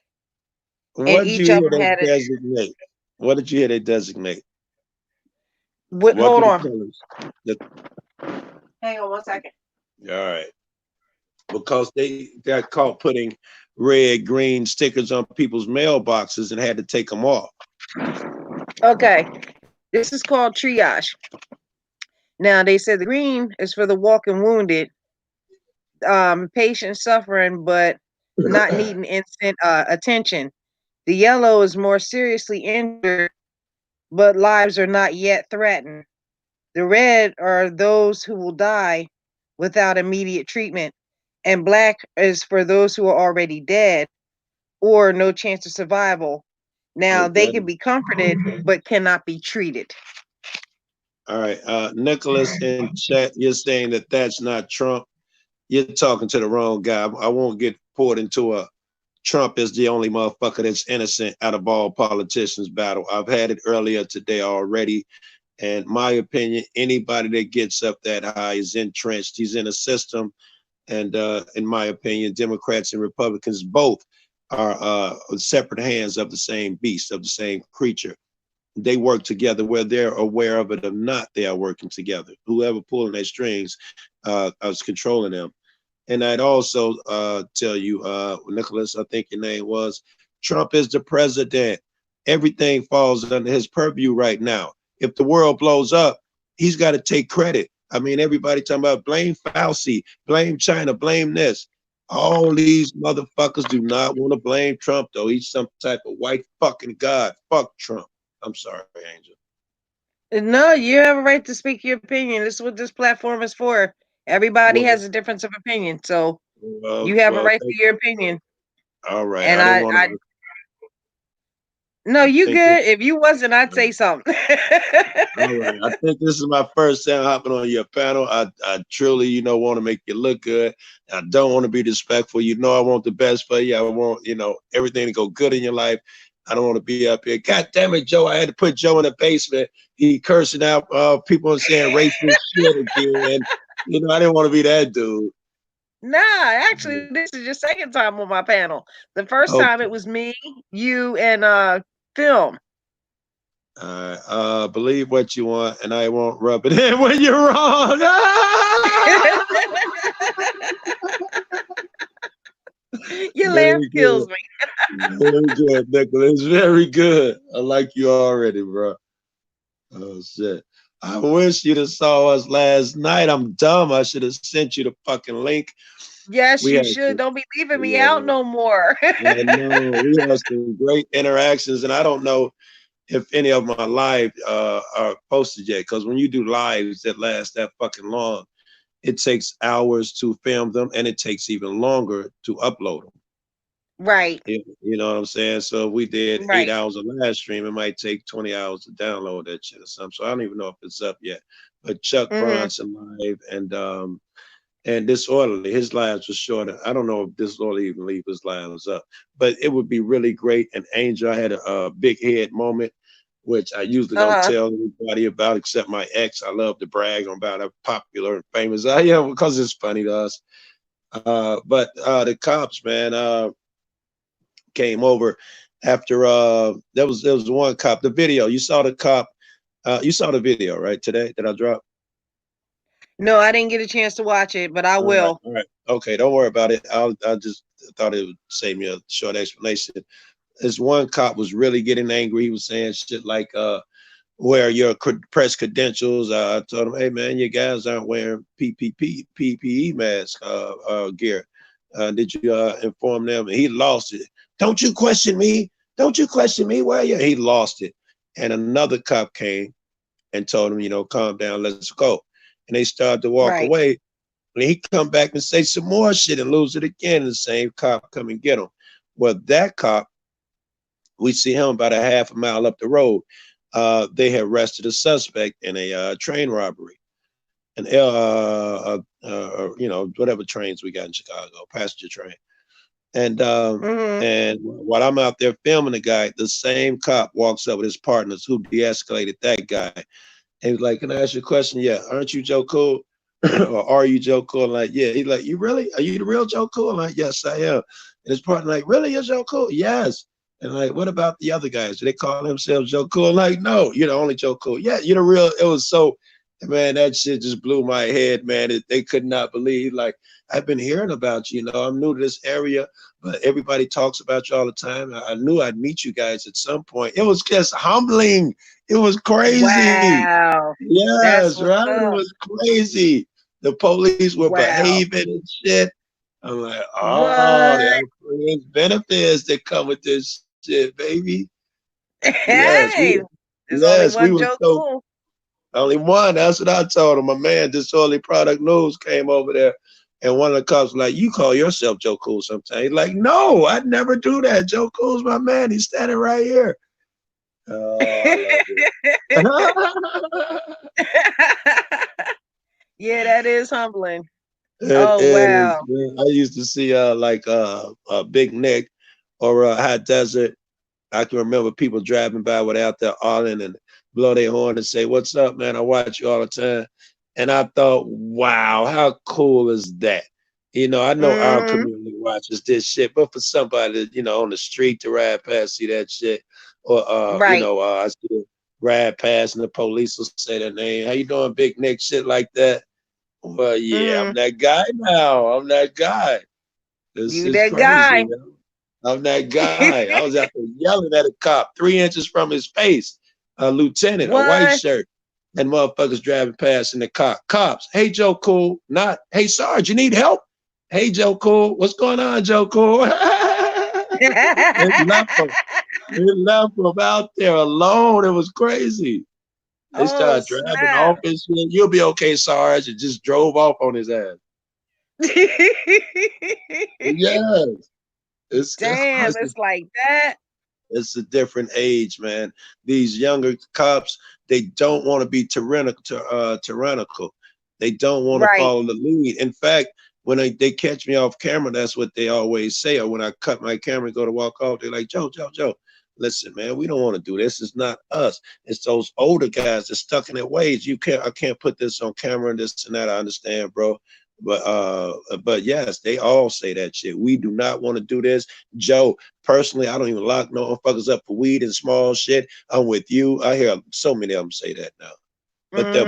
And what did you each of hear them they had a designate? What did you hear they designate? what What hold were the on. colors? The, Hang on 1 second. all right, because they got caught putting red, green stickers on people's mailboxes and had to take them off. Okay. This is called triage. Now they said the green is for the walking wounded, patient suffering but not needing instant attention. The yellow is more seriously injured, but lives are not yet threatened. The red are those who will die without immediate treatment. And black is for those who are already dead or no chance of survival. Now they Okay. can be comforted but cannot be treated. All right. Nicholas in chat, you're saying that that's not Trump. You're talking to the wrong guy. I won't get poured into a Trump is the only motherfucker that's innocent out of all politicians battle. I've had it earlier today already. And my opinion, anybody that gets up that high is entrenched. He's in a system. And in my opinion, Democrats and Republicans both are separate hands of the same beast, of the same creature. They work together whether they're aware of it or not. They are working together. Whoever pulling their strings is controlling them. And I'd also tell you, Nicholas, I think your name was, Trump is the president. Everything falls under his purview right now. If the world blows up, he's got to take credit. I mean, everybody talking about blame Fauci, blame China, blame this. All these motherfuckers do not want to blame Trump, though. He's some type of white fucking god. Fuck Trump. I'm sorry, Angel. No, you have a right to speak your opinion. This is what this platform is for. Everybody Well, has a difference of opinion, so well, you have a well, right to your opinion. all right. And I didn't I, want I to no, you think this. good. If you wasn't, I'd say something. All right. I think this is my first time hopping on your panel. I truly, want to make you look good. I don't want to be disrespectful. I want the best for you. I want, everything to go good in your life. I don't want to be up here. God damn it, Joe. I had to put Joe in the basement. He cursing out people and saying racist shit again. I didn't want to be that dude. Nah, actually, this is your second time on my panel. The first time it Okay. was me, you, and Film. Believe what you want, and I won't rub it in when you're wrong. Your laugh Very good. kills me. Very good, Nicholas. Very good. I like you already, bro. Oh shit. I wish you'd have saw us last night. I'm dumb. I should have sent you the fucking link. Yes, We you had should. some, Don't be leaving me yeah, out no more. I know. We had some great interactions, and I don't know if any of my live are posted yet. Because when you do lives that last that fucking long, it takes hours to film them, and it takes even longer to upload them. Right, You know what I'm saying? So if we did eight right. hours of live stream, it might take 20 hours to download that shit or something. So I don't even know if it's up yet. But Chuck Hmm. Bronson live and Disorderly, his lives were shorter. I don't know if Disorderly even leave his lives up, but it would be really great. And Angel, I had a big head moment, which I usually don't Uh-huh. tell anybody about except my ex. I love to brag about how popular and famous I am because it's funny to us. But the cops, man, came over after there was one cop. The video, you saw the cop. You saw the video, right? Today that I dropped. No, I didn't get a chance to watch it, but I All right, will. all right. Okay, don't worry about it. I just thought it would save me a short explanation. This one cop was really getting angry. He was saying shit like, where your press credentials. I told him, hey man, you guys aren't wearing PPE mask gear. Did you inform them? And he lost it. Don't you question me? Don't you question me? Where are you? He lost it. And another cop came and told him, you know, calm down, let's go. And they started to walk Right. away. And he come back and say some more shit and lose it again. And the same cop come and get him. Well, that cop, we see him about a half a mile up the road. They had arrested a suspect in a train robbery, and you know, whatever trains we got in Chicago, passenger train. And while I'm out there filming the guy, the same cop walks up with his partners who de-escalated that guy. And he was like, "Can I ask you a question? Yeah, aren't you Joe Cool? Or are you Joe Cool?" I'm like, yeah. He's like, "You really? Are you the real Joe Cool?" I'm like, "Yes, I am." And his partner like, "Really, you're Joe Cool?" "Yes." And like, "What about the other guys? Do they call themselves Joe Cool?" I'm like, "No, you're the only Joe Cool." "Yeah, you're the real." It was so, man, that shit just blew my head, man. They could not believe, like, I've been hearing about you, you know, I'm new to this area, but everybody talks about you all the time. I knew I'd meet you guys at some point. It was just humbling. It was crazy. Wow. That's Yes, what's right. It up. was crazy. The police were Wow. behaving and shit. I'm like, oh, there What? are friends benefits that come with this shit, baby. Yes, Hey, there's only we one were Joe so Cool. only one. That's what I told him. My man, Disorderly Product News came over there, and one of the cops was like, "You call yourself Joe Cool sometimes?" He's like, "No, I'd never do that. Joe Cool's my man. He's standing right here." Oh, I love it. Yeah, that is humbling. It Oh is. wow. Man. I used to see like Big Nick or Hot Desert. I can remember people driving by without their hollering and blow their horn and say, "What's up, man? I watch you all the time." And I thought, wow, how cool is that? You know, I know our Mm-hmm. community watches this shit, but for somebody, you know, on the street to ride past, see that shit, or you Right. know, I see them ride past and the police will say their name. "How you doing, Big Nick?" Shit like that. Well, yeah, I'm Mm-hmm. that guy now. I'm that guy. This You is that crazy. guy. You know? I'm that guy. I was out there yelling at a cop 3 inches from his face, a lieutenant, a white What? shirt, and motherfuckers driving past in the car. Cops, "Hey, Joe Cool." Not, "Hey, Sarge, you need help?" "Hey, Joe Cool. What's going on, Joe Cool?" They left him. They left him out there alone. It was crazy. They Oh started driving off snap. his shit. "You'll be okay, Sarge," and just drove off on his ass. Yes, Damn, it's like that. it's a different age, man. These younger cops, they don't want to be tyrannical. They don't want to Right. follow the lead. In fact, when they catch me off camera, that's what they always say. Or when I cut my camera and go to walk off, they're like, Joe, listen, man, we don't want to do this. It's not us. It's those older guys that stuck in their ways. I can't put this on camera and this and that. I understand, bro. But yes, they all say that shit. We do not want to do this. Joe, personally, I don't even lock no motherfuckers up for weed and small shit. I'm with you. I hear so many of them say that now. But Mm-hmm.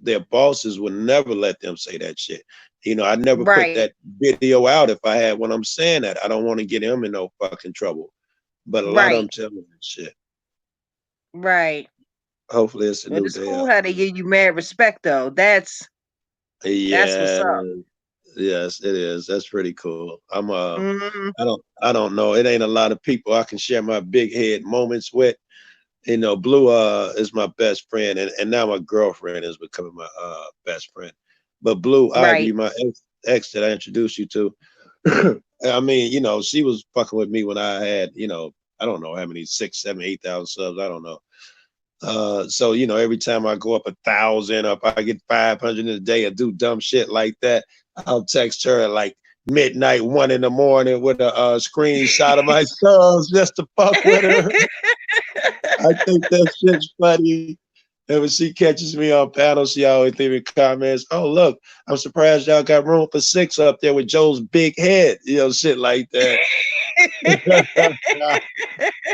their bosses would never let them say that shit. You know, I never put Right. that video out if I had when I'm saying that. I don't want to get him in no fucking trouble. But a lot of them Right. tell me that shit. Right. Hopefully it's a And new it's day cool out how for they me. give you mad respect though. That's what's Yeah, up. yes, it is. That's pretty cool. Mm-hmm. I don't know. It ain't a lot of people I can share my big head moments with. You know, Blue is my best friend, and now my girlfriend is becoming my best friend. But Blue Ivy, Right. my ex that I introduced you to, I mean, you know, she was fucking with me when I had, you know, I don't know how many, 6, 7, 8,000 subs. I don't know. So you know, every time I go up 1,000, or if I get 500 in a day, or do dumb shit like that, I'll text her at like midnight, 1 in the morning, with a screenshot of my subs just to fuck with her. I think that shit's funny. And when she catches me on panel, she always leaving comments. "Oh, look, I'm surprised y'all got room for 6 up there with Joe's big head," you know, shit like that.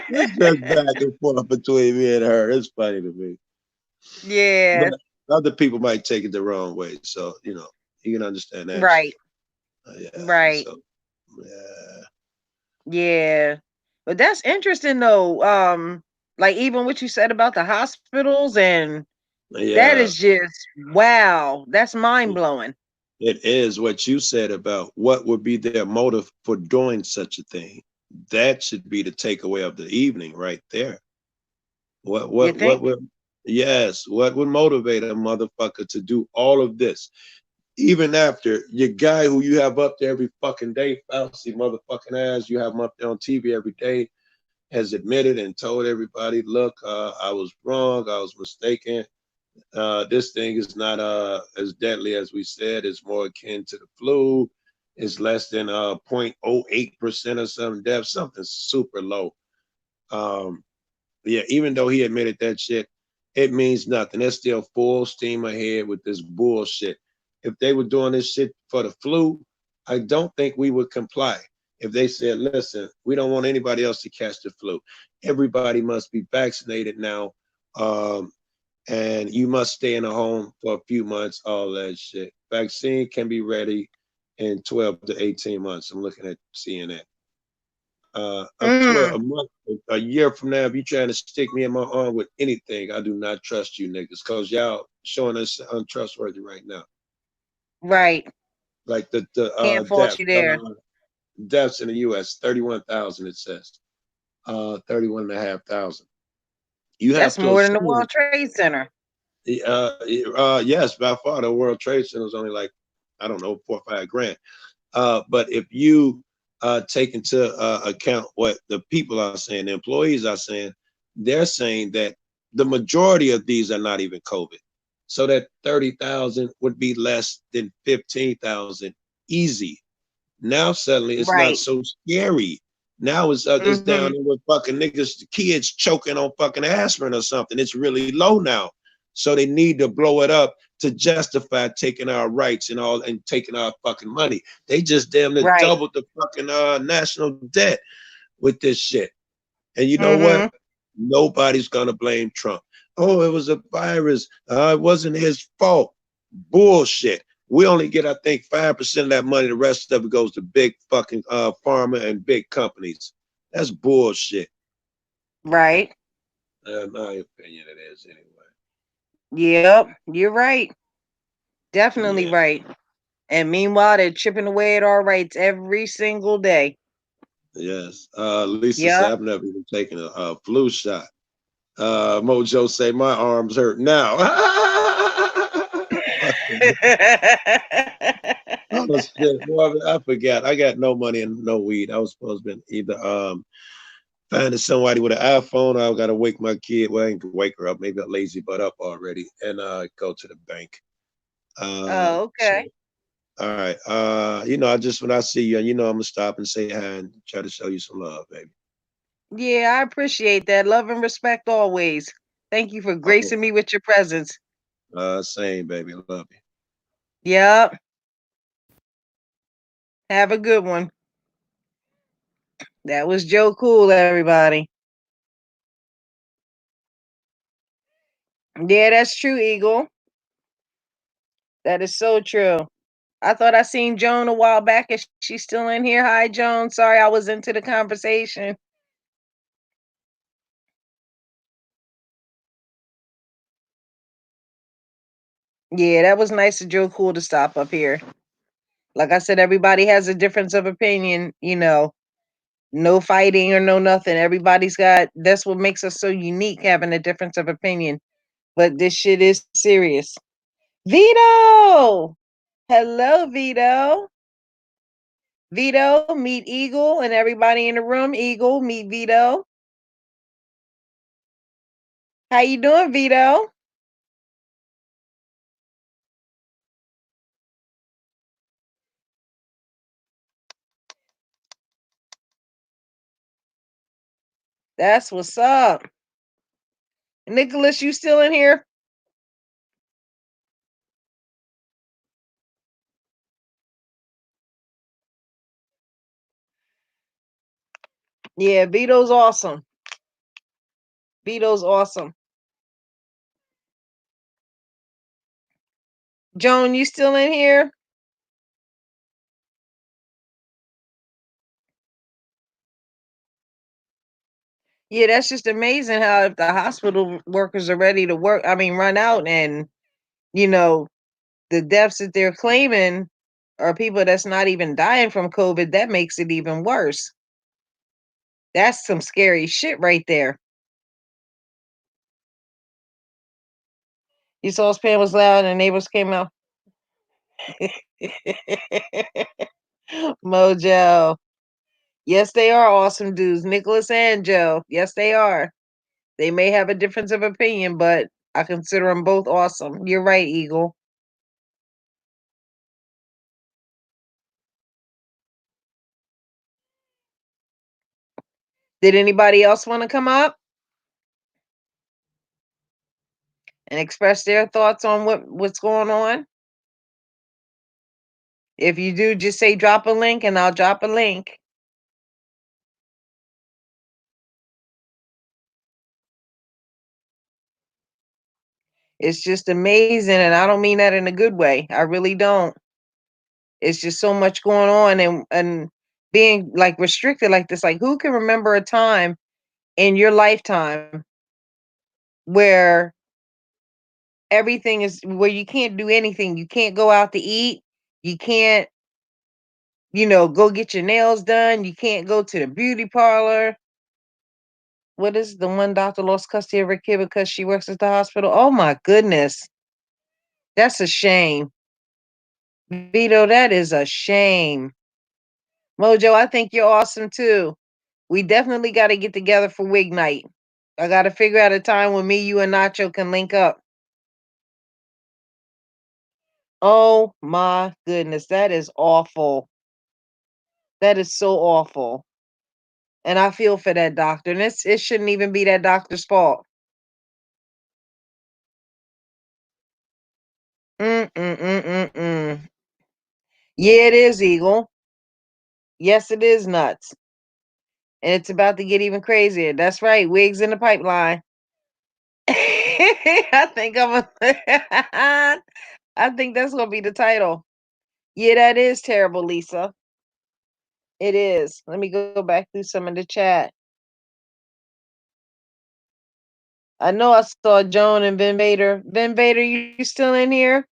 It's just back and forth between me and her. It's funny to me. Yeah, But other people might take it the wrong way. So, you can understand that shit. right, Yeah. right. So, yeah. Yeah. But that's interesting though. Like even what you said about the hospitals and that Yeah. is just wow. That's mind blowing. It is what you said about what would be their motive for doing such a thing. That should be the takeaway of the evening right there. What You what what think? would yes, what would motivate a motherfucker to do all of this? Even after your guy who you have up there every fucking day, Fauci motherfucking ass, you have him up there on TV every day, has admitted and told everybody, look, I was wrong, I was mistaken. This thing is not as deadly as we said. It's more akin to the flu. It's less than 0.08% or some death, something super low. Um, yeah, even though he admitted that shit, it means nothing. They're still full steam ahead with this bullshit. If they were doing this shit for the flu, I don't think we would comply. If they said, listen, we don't want anybody else to catch the flu. Everybody must be vaccinated now. Um, and you must stay in a home for a few months, all that shit. Vaccine can be ready in 12 to 18 months. I'm looking at seeing that. Of 12 Mm, a month, a year from now, if you trying to stick me in my arm with anything, I do not trust you niggas because y'all showing us untrustworthy right now. right. Like the Can't fault you there. deaths in the US, 31,000 it says. 31,500. You have That's to more than the assume World Trade Center. yes, by far the World Trade Center is only like, I don't know, 4 or 5 grand. But if you take into account what the people are saying, the employees are saying, they're saying that the majority of these are not even COVID. So that 30,000 would be less than 15,000 easy. Now suddenly it's not Right. so scary. Now it's down Mm-hmm. there with fucking niggas, the kids choking on fucking aspirin or something. It's really low now. So they need to blow it up to justify taking our rights and all and taking our fucking money. They just damn near Right. doubled the fucking national debt with this shit. And you know what? Mm-hmm. Nobody's gonna blame Trump. Oh, it was a virus. It wasn't his fault. Bullshit. We only get, I think, 5% of that money. The rest of it goes to big fucking pharma and big companies. That's bullshit. Right. In my opinion, it is anyway. Yep. You're right. Definitely Yeah. right. And meanwhile, they're chipping away at our rights every single day. Yes. Lisa said, Yep. I've never even taken a flu shot. Mojo say, my arms hurt now. Oh shit, boy, I forgot. I got no money and no weed. I was supposed to be either finding somebody with an iPhone. I gotta wake my kid. Well, I ain't wake her up. Maybe a lazy butt up already, and go to the bank. Oh, So okay. all right. I just when I see you, I'm gonna stop and say hi and try to show you some love, baby. Yeah, I appreciate that. Love and respect always. Thank you for Oh, gracing me with your presence. same, baby. Love you. Yep. Have a good one. That was Joe Cool, everybody. Yeah, that's true, Eagle. That is so true. I thought I seen Joan a while back. Is she still in here? Hi, Joan. Sorry I was into the conversation. Yeah, that was nice of Joe Cool to stop up here. Like I said, everybody has a difference of opinion, no fighting or no nothing. Everybody's got that's what makes us so unique, having a difference of opinion. But this shit is serious. Vito! Hello, Vito. Vito, meet Eagle and everybody in the room. Eagle, meet Vito. How you doing, Vito? That's what's up. Nicholas, you still in here? Yeah, Vito's awesome. Vito's awesome. Joan, you still in here? Yeah, that's just amazing how if the hospital workers are ready to work, I mean, run out and, you know, the deaths that they're claiming are people that's not even dying from COVID, that makes it even worse. That's some scary shit right there. You saw his pan was loud and neighbors came out. Mojo. Yes, they are awesome dudes. Nicholas and Joe. Yes, they are. They may have a difference of opinion, but I consider them both awesome. You're right, Eagle. Did anybody else want to come up and express their thoughts on what's going on? If you do, just say drop a link and I'll drop a link. It's just amazing, and I don't mean that in a good way. I really don't. It's just so much going on and being like restricted like this. Like who can remember a time in your lifetime where everything is where you can't do anything. You can't go out to eat. You can't, go get your nails done. You can't go to the beauty parlor. What is the one doctor lost custody of her kid because she works at the hospital? Oh my goodness. That's a shame. Vito, that is a shame. Mojo, I think you're awesome too. We definitely got to get together for wig night. I got to figure out a time when me, you, and Nacho can link up. Oh my goodness, that is awful. That is so awful. And I feel for that doctor. And it shouldn't even be that doctor's fault. Mm-mm-mm-mm-mm. Yeah, it is, Eagle. Yes, it is nuts. And it's about to get even crazier. That's right. Wigs in the pipeline. I think I'm a I think that's gonna be the title. Yeah, that is terrible, Lisa. It is. Let me go back through some of the chat. I know I saw Joan and Ben Vader. Ben Vader, you still in here?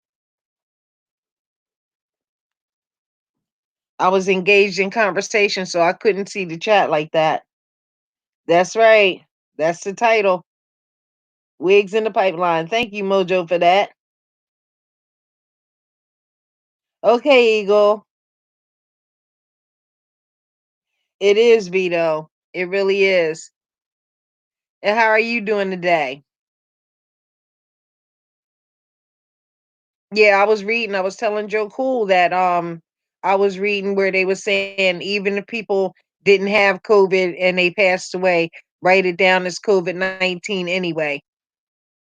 I was engaged in conversation, so I couldn't see the chat like that. That's right. That's the title. Wigs in the pipeline. Thank you, Mojo, for that. Okay, Eagle. It is Vito. It really is. And how are you doing today? Yeah, I was reading. I was telling Joe Cool that I was reading where they were saying even if people didn't have COVID and they passed away, write it down as COVID-19 anyway.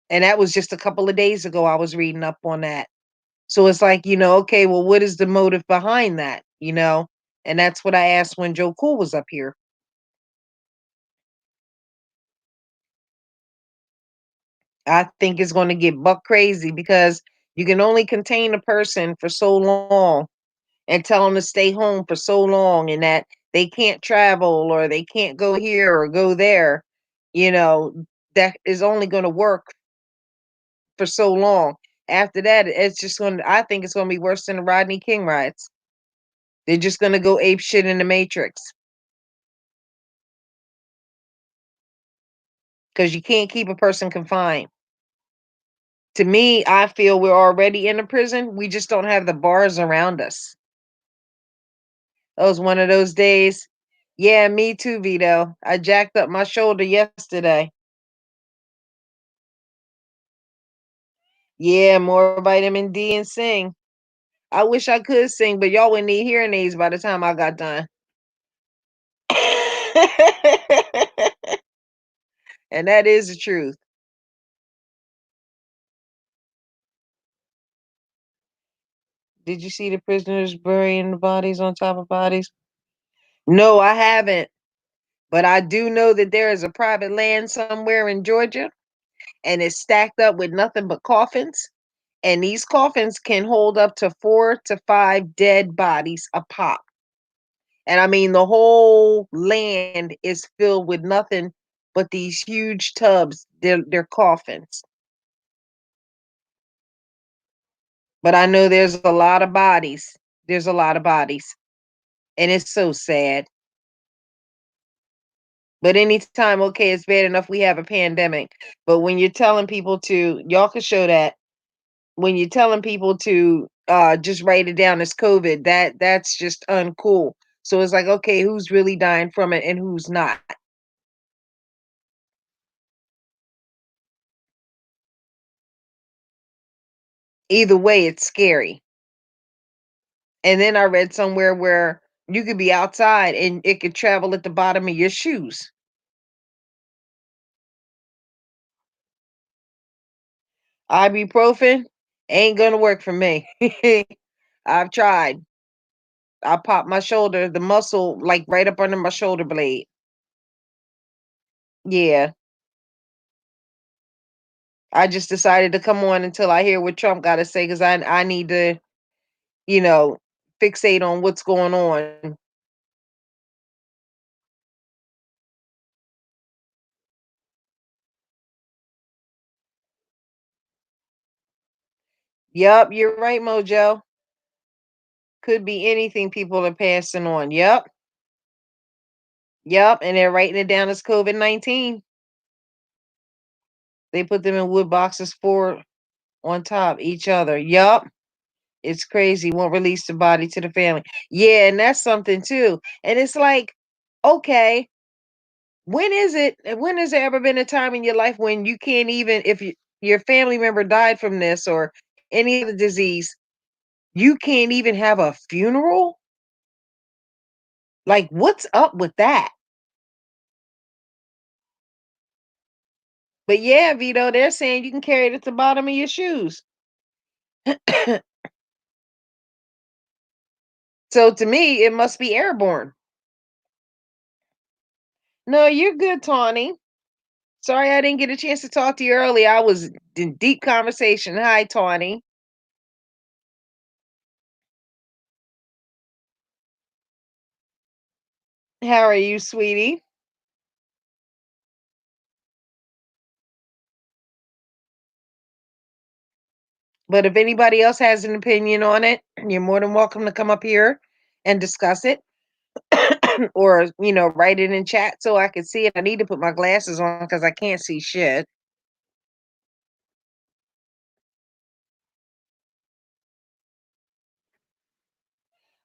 And that was just a couple of days ago. I was reading up on that. So it's like, okay, well, what is the motive behind that? And that's what I asked when Joe Cool was up here. I think it's going to get buck crazy because you can only contain a person for so long and tell them to stay home for so long and that they can't travel or they can't go here or go there. You know, that is only going to work for so long. After that, it's just going to, I think it's going to be worse than the Rodney King riots. They're just going to go ape shit in the Matrix because you can't keep a person confined. To me, I feel we're already in a prison. We just don't have the bars around us. That was one of those days. Yeah, me too, Vito. I jacked up my shoulder yesterday. Yeah, more vitamin D and sing. I wish I could sing, but y'all would need hearing aids by the time I got done. And that is the truth. Did you see the prisoners burying the bodies on top of bodies? No, I haven't. But I do know that there is a private land somewhere in Georgia, and it's stacked up with nothing but coffins. And these coffins can hold up to 4 to 5 dead bodies a pop. And I mean, the whole land is filled with nothing but these huge tubs. They're coffins. But I know there's a lot of bodies. There's a lot of bodies. And it's so sad. But anytime, okay, it's bad enough we have a pandemic. But when you're telling people to, y'all can show that. When you're telling people to just write it down as COVID, that's just uncool. So it's like, okay, who's really dying from it and who's not? Either way, it's scary. And then I read somewhere where you could be outside and it could travel at the bottom of your shoes. Ibuprofen ain't gonna work for me. I've tried. I popped my shoulder, the muscle, like right up under my shoulder blade. Yeah. I just decided to come on until I hear what Trump got to say because I need to, you know, fixate on what's going on. Yup, you're right, Mojo. Could be anything people are passing on. Yup. Yup. And they're writing it down as COVID-19. They put them in wood boxes, four on top each other. Yup. It's crazy. Won't release the body to the family. Yeah, and that's something too. And it's like, okay, when has there ever been a time in your life when you can't even, if your family member died from this or any other disease, you can't even have a funeral? Like, what's up with that? But yeah, Vito, they're saying you can carry it at the bottom of your shoes. So to me, it must be airborne. No, you're good, Tawny. Sorry I didn't get a chance to talk to you earlier. I was in deep conversation. Hi, Tawny. How are you, sweetie? But if anybody else has an opinion on it, you're more than welcome to come up here and discuss it or, write it in chat so I can see it. I need to put my glasses on because I can't see shit.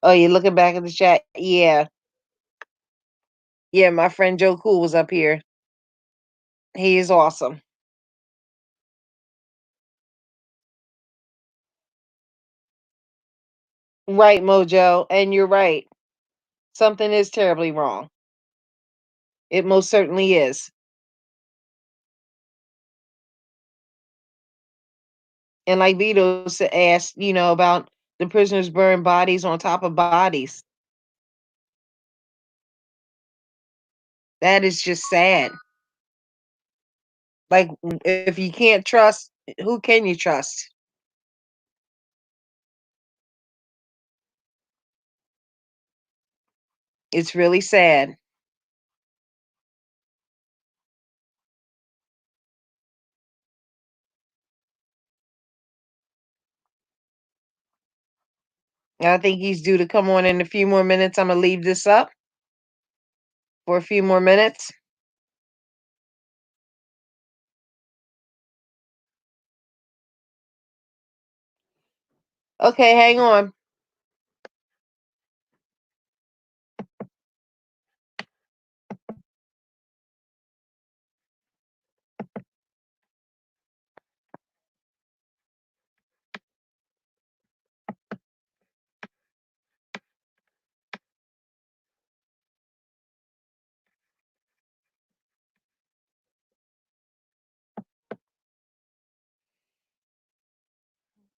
Oh, you're looking back at the chat? Yeah. Yeah, my friend Joe Cool was up here. He is awesome. Right, Mojo. And you're right. Something is terribly wrong. It most certainly is. And like Vito asked, about the prisoners burn bodies on top of bodies. That is just sad. Like, if you can't trust, who can you trust? It's really sad. I think he's due to come on in a few more minutes. I'm gonna leave this up for a few more minutes. Okay, hang on.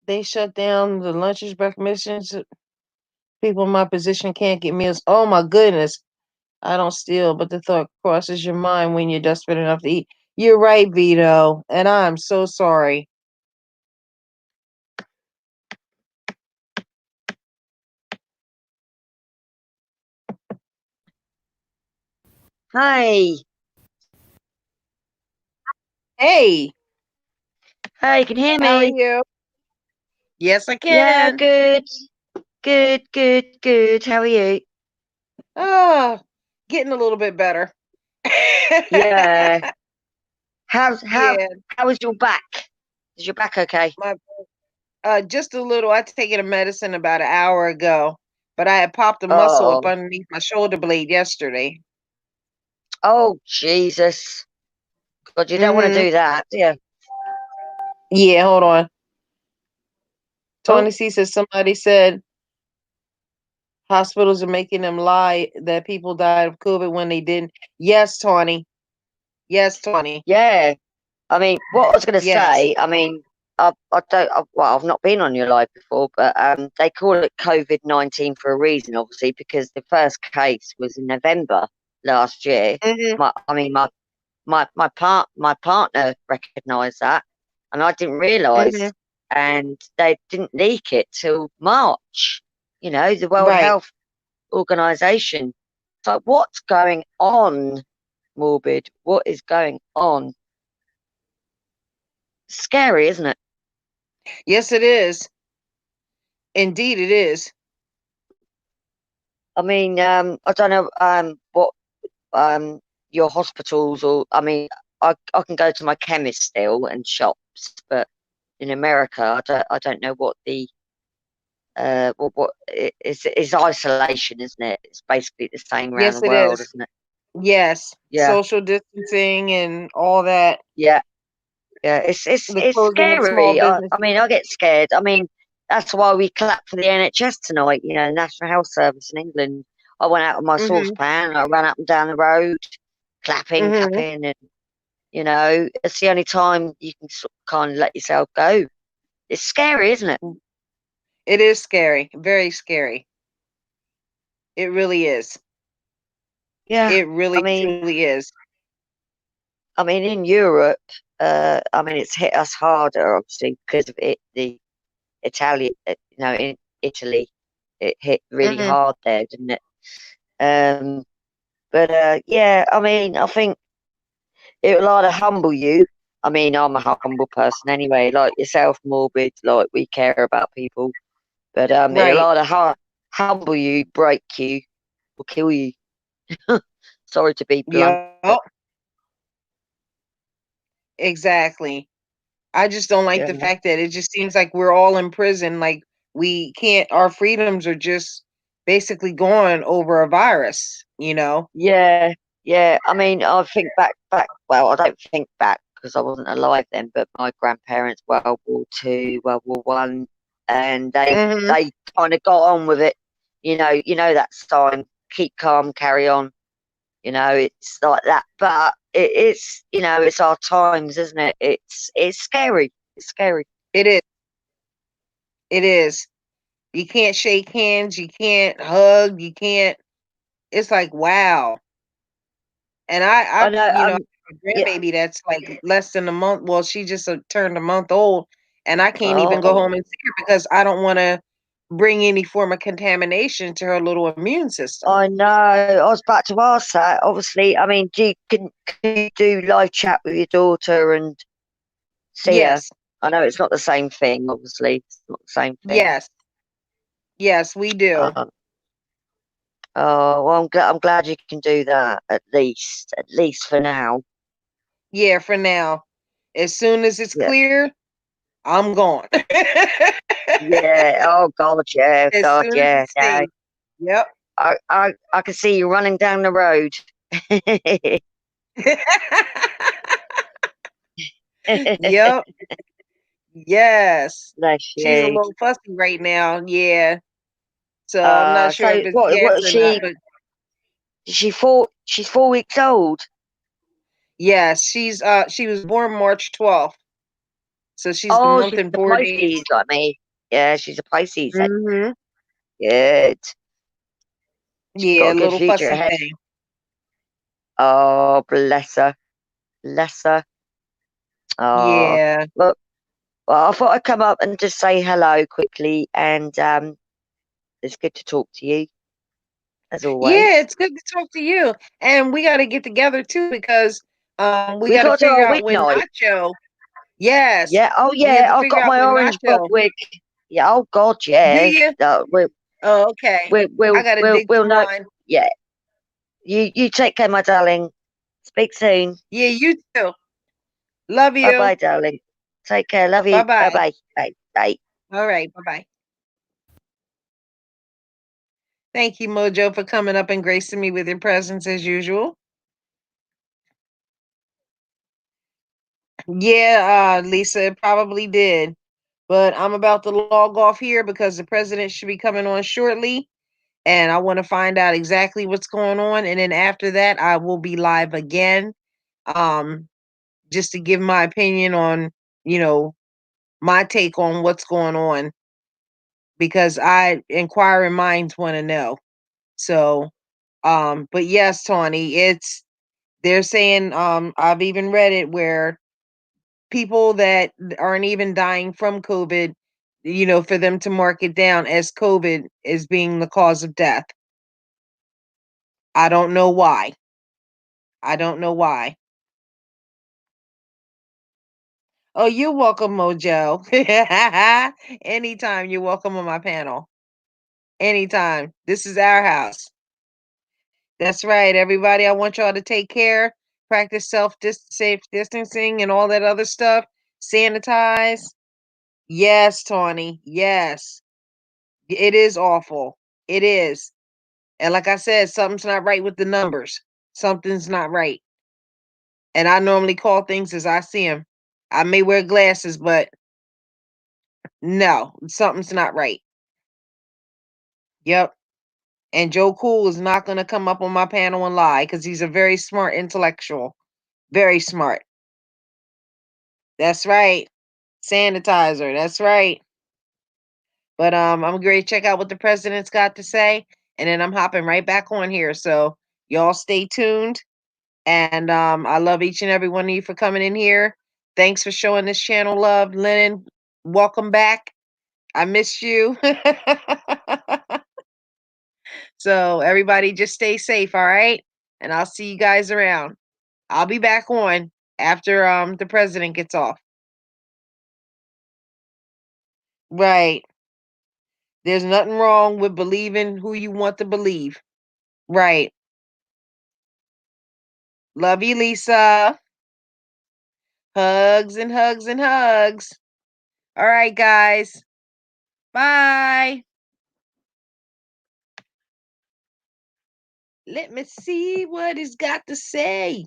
They shut down the lunches, breakfasts. People in my position can't get meals. Oh my goodness. I don't steal, but the thought crosses your mind when you're desperate enough to eat. You're right, Vito, and I'm so sorry. Hi. Hey, Hi, can you hear how are me? you? Yes, I Yeah, can. good. Good. How are you? Oh, getting a little bit better. Yeah. How's Yeah, how is your back? Is your back okay? my just a little. I taken a medicine about an hour ago, but I had popped a muscle up Oh, underneath my shoulder blade yesterday. oh Jesus. God, you don't want to Mm-hmm. do that, do you? Yeah, hold on. Tony Oh, C says somebody said hospitals are making them lie that people died of COVID when they didn't. Yes, Tawny. Yes, Tawny. yeah. I mean, what I was going to Yes. say, I mean, I don't, well, I've not been on your live before, but they call it COVID-19 for a reason, obviously, because the first case was in November last year. Mm-hmm. I mean, my partner recognised that, and I didn't Mm-hmm. realise, and they didn't leak it till March. You know, the World Right. Health Organization. So what's going on, Morbid? What is going on? Scary, isn't it? Yes, it is. Indeed, it is. I mean, I don't know what um your hospitals or I mean, I can go to my chemist still and shops, but in America, I don't know what the what it's isolation, isn't it? It's basically the same around Yes, the it world, is. isn't it? Yes. Yeah, Social distancing and all that. yeah, yeah. The It's closing of small scary. I businesses. mean, I get scared. I mean, that's why we clap for the NHS tonight. You know, National Health Service in England. I went out with my Mm-hmm. saucepan and I ran up and down the road, Mm-hmm. clapping, and you know, it's the only time you can sort of kind of let yourself go. It's scary, isn't it? It is scary. Very scary. It really is. Yeah. It I really mean, truly is. in Europe, I mean, it's hit us harder, obviously, because of it. The Italian, in Italy, it hit really Mm-hmm. hard there, didn't it? Um, but yeah, I mean, I think it will either humble you. I mean, I'm a humble person anyway, like yourself, Morbid. Like we care about people, but it'll Right. either humble you, break you, or kill you. Sorry to be blunt, Yep. but Exactly. I just don't like yeah, the fact that it just seems like we're all in prison. Like we can't, our freedoms are just basically gone over a virus, you know? yeah, yeah. I mean, I think back. Well, I don't think back because I wasn't alive then. But my grandparents, World War Two, World War One, and Mm-hmm. they kind of got on with it. You know that sign, keep calm, carry on. You know, it's like that. But it's it's our times, isn't it? It's scary. It's scary. It is. It is. You can't shake hands. You can't hug. You can't. It's like, wow. And I know. I have a Yeah. grandbaby that's like less than a month. Well, she just turned a month old, and I can't even go home Oh. and see her because I don't want to bring any form of contamination to her little immune system. I know. I was about to ask that. Obviously, I mean, can you do live chat with your daughter and see her? Yes, I know it's not the same thing. Obviously, it's not the same thing. yes, yes, we do. Um, oh well, I'm glad you can do that at least for now. Yeah, for now. As soon as it's Yeah, clear, I'm gone. yeah. Oh As God, soon as yeah. it's No, safe. Yep. I can see you running down the road. Yep. Yes. Bless She's a you. little fussy right now. Yeah. So I'm not sure if So it's what? gas What or not, she? but She 4? She's 4 weeks old. yes, she was born March 12th. So she's the Oh, month she's and a 4 days. Pisces like me. Yeah, she's a Pisces then. Hmm. Good. She's got Yeah, a a good little future fussy ahead. thing. Oh, bless her. Bless her. Oh, Yeah. well, I thought I'd come up and just say hello quickly, and it's good to talk to you, as always. Yeah, it's good to talk to you. And we got to get together too because we We got to got to do figure our out wig when night. Nacho. Yes, Yeah. Oh, we have yeah. to I've figure got out my when orange bob Nacho. wig. Yeah. Oh God. Do Yeah. you? We'll Oh, okay. we'll I we'll got to we'll, dig we'll through know. mine. Yeah. You take care, my darling. Speak soon. Yeah, you too. Love Bye you. bye, darling. Take care. Love Bye you. Bye bye. bye. Bye bye. All right. Bye bye. Thank you, Mojo, for coming up and gracing me with your presence as usual. Yeah, Lisa, it probably did. But I'm about to log off here because the president should be coming on shortly. And I want to find out exactly what's going on. And then after that, I will be live again. Um, just to give my opinion on, my take on what's going on. Because inquiring minds want to know. So, but yes, Tawny, they're saying, I've even read it where people that aren't even dying from COVID, for them to mark it down as COVID as being the cause of death. I don't know why. I don't know why. Oh, you're welcome, Mojo. Anytime you're welcome on my panel. Anytime. This is our house. That's right, everybody. I want y'all to take care, practice safe distancing and all that other stuff. Sanitize. Yes, Tawny. Yes. It is awful. It is. And like I said, something's not right with the numbers. Something's not right. And I normally call things as I see them. I may wear glasses, but no, something's not right. Yep. And Joe Cool is not going to come up on my panel and lie because he's a very smart intellectual. Very smart. That's right. Sanitizer. That's right. But I'm going to check out what the president's got to say, and then I'm hopping right back on here. So y'all stay tuned. And I love each and every one of you for coming in here. Thanks for showing this channel love. Lennon, welcome back. I missed you. So everybody just stay safe, all right? And I'll see you guys around. I'll be back on after the president gets off. Right. There's nothing wrong with believing who you want to believe. Right. Love you, Lisa. Hugs and hugs and hugs. All right, guys. Bye. Let me see what he's got to say.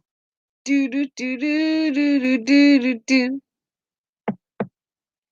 Do do do do do do do do do.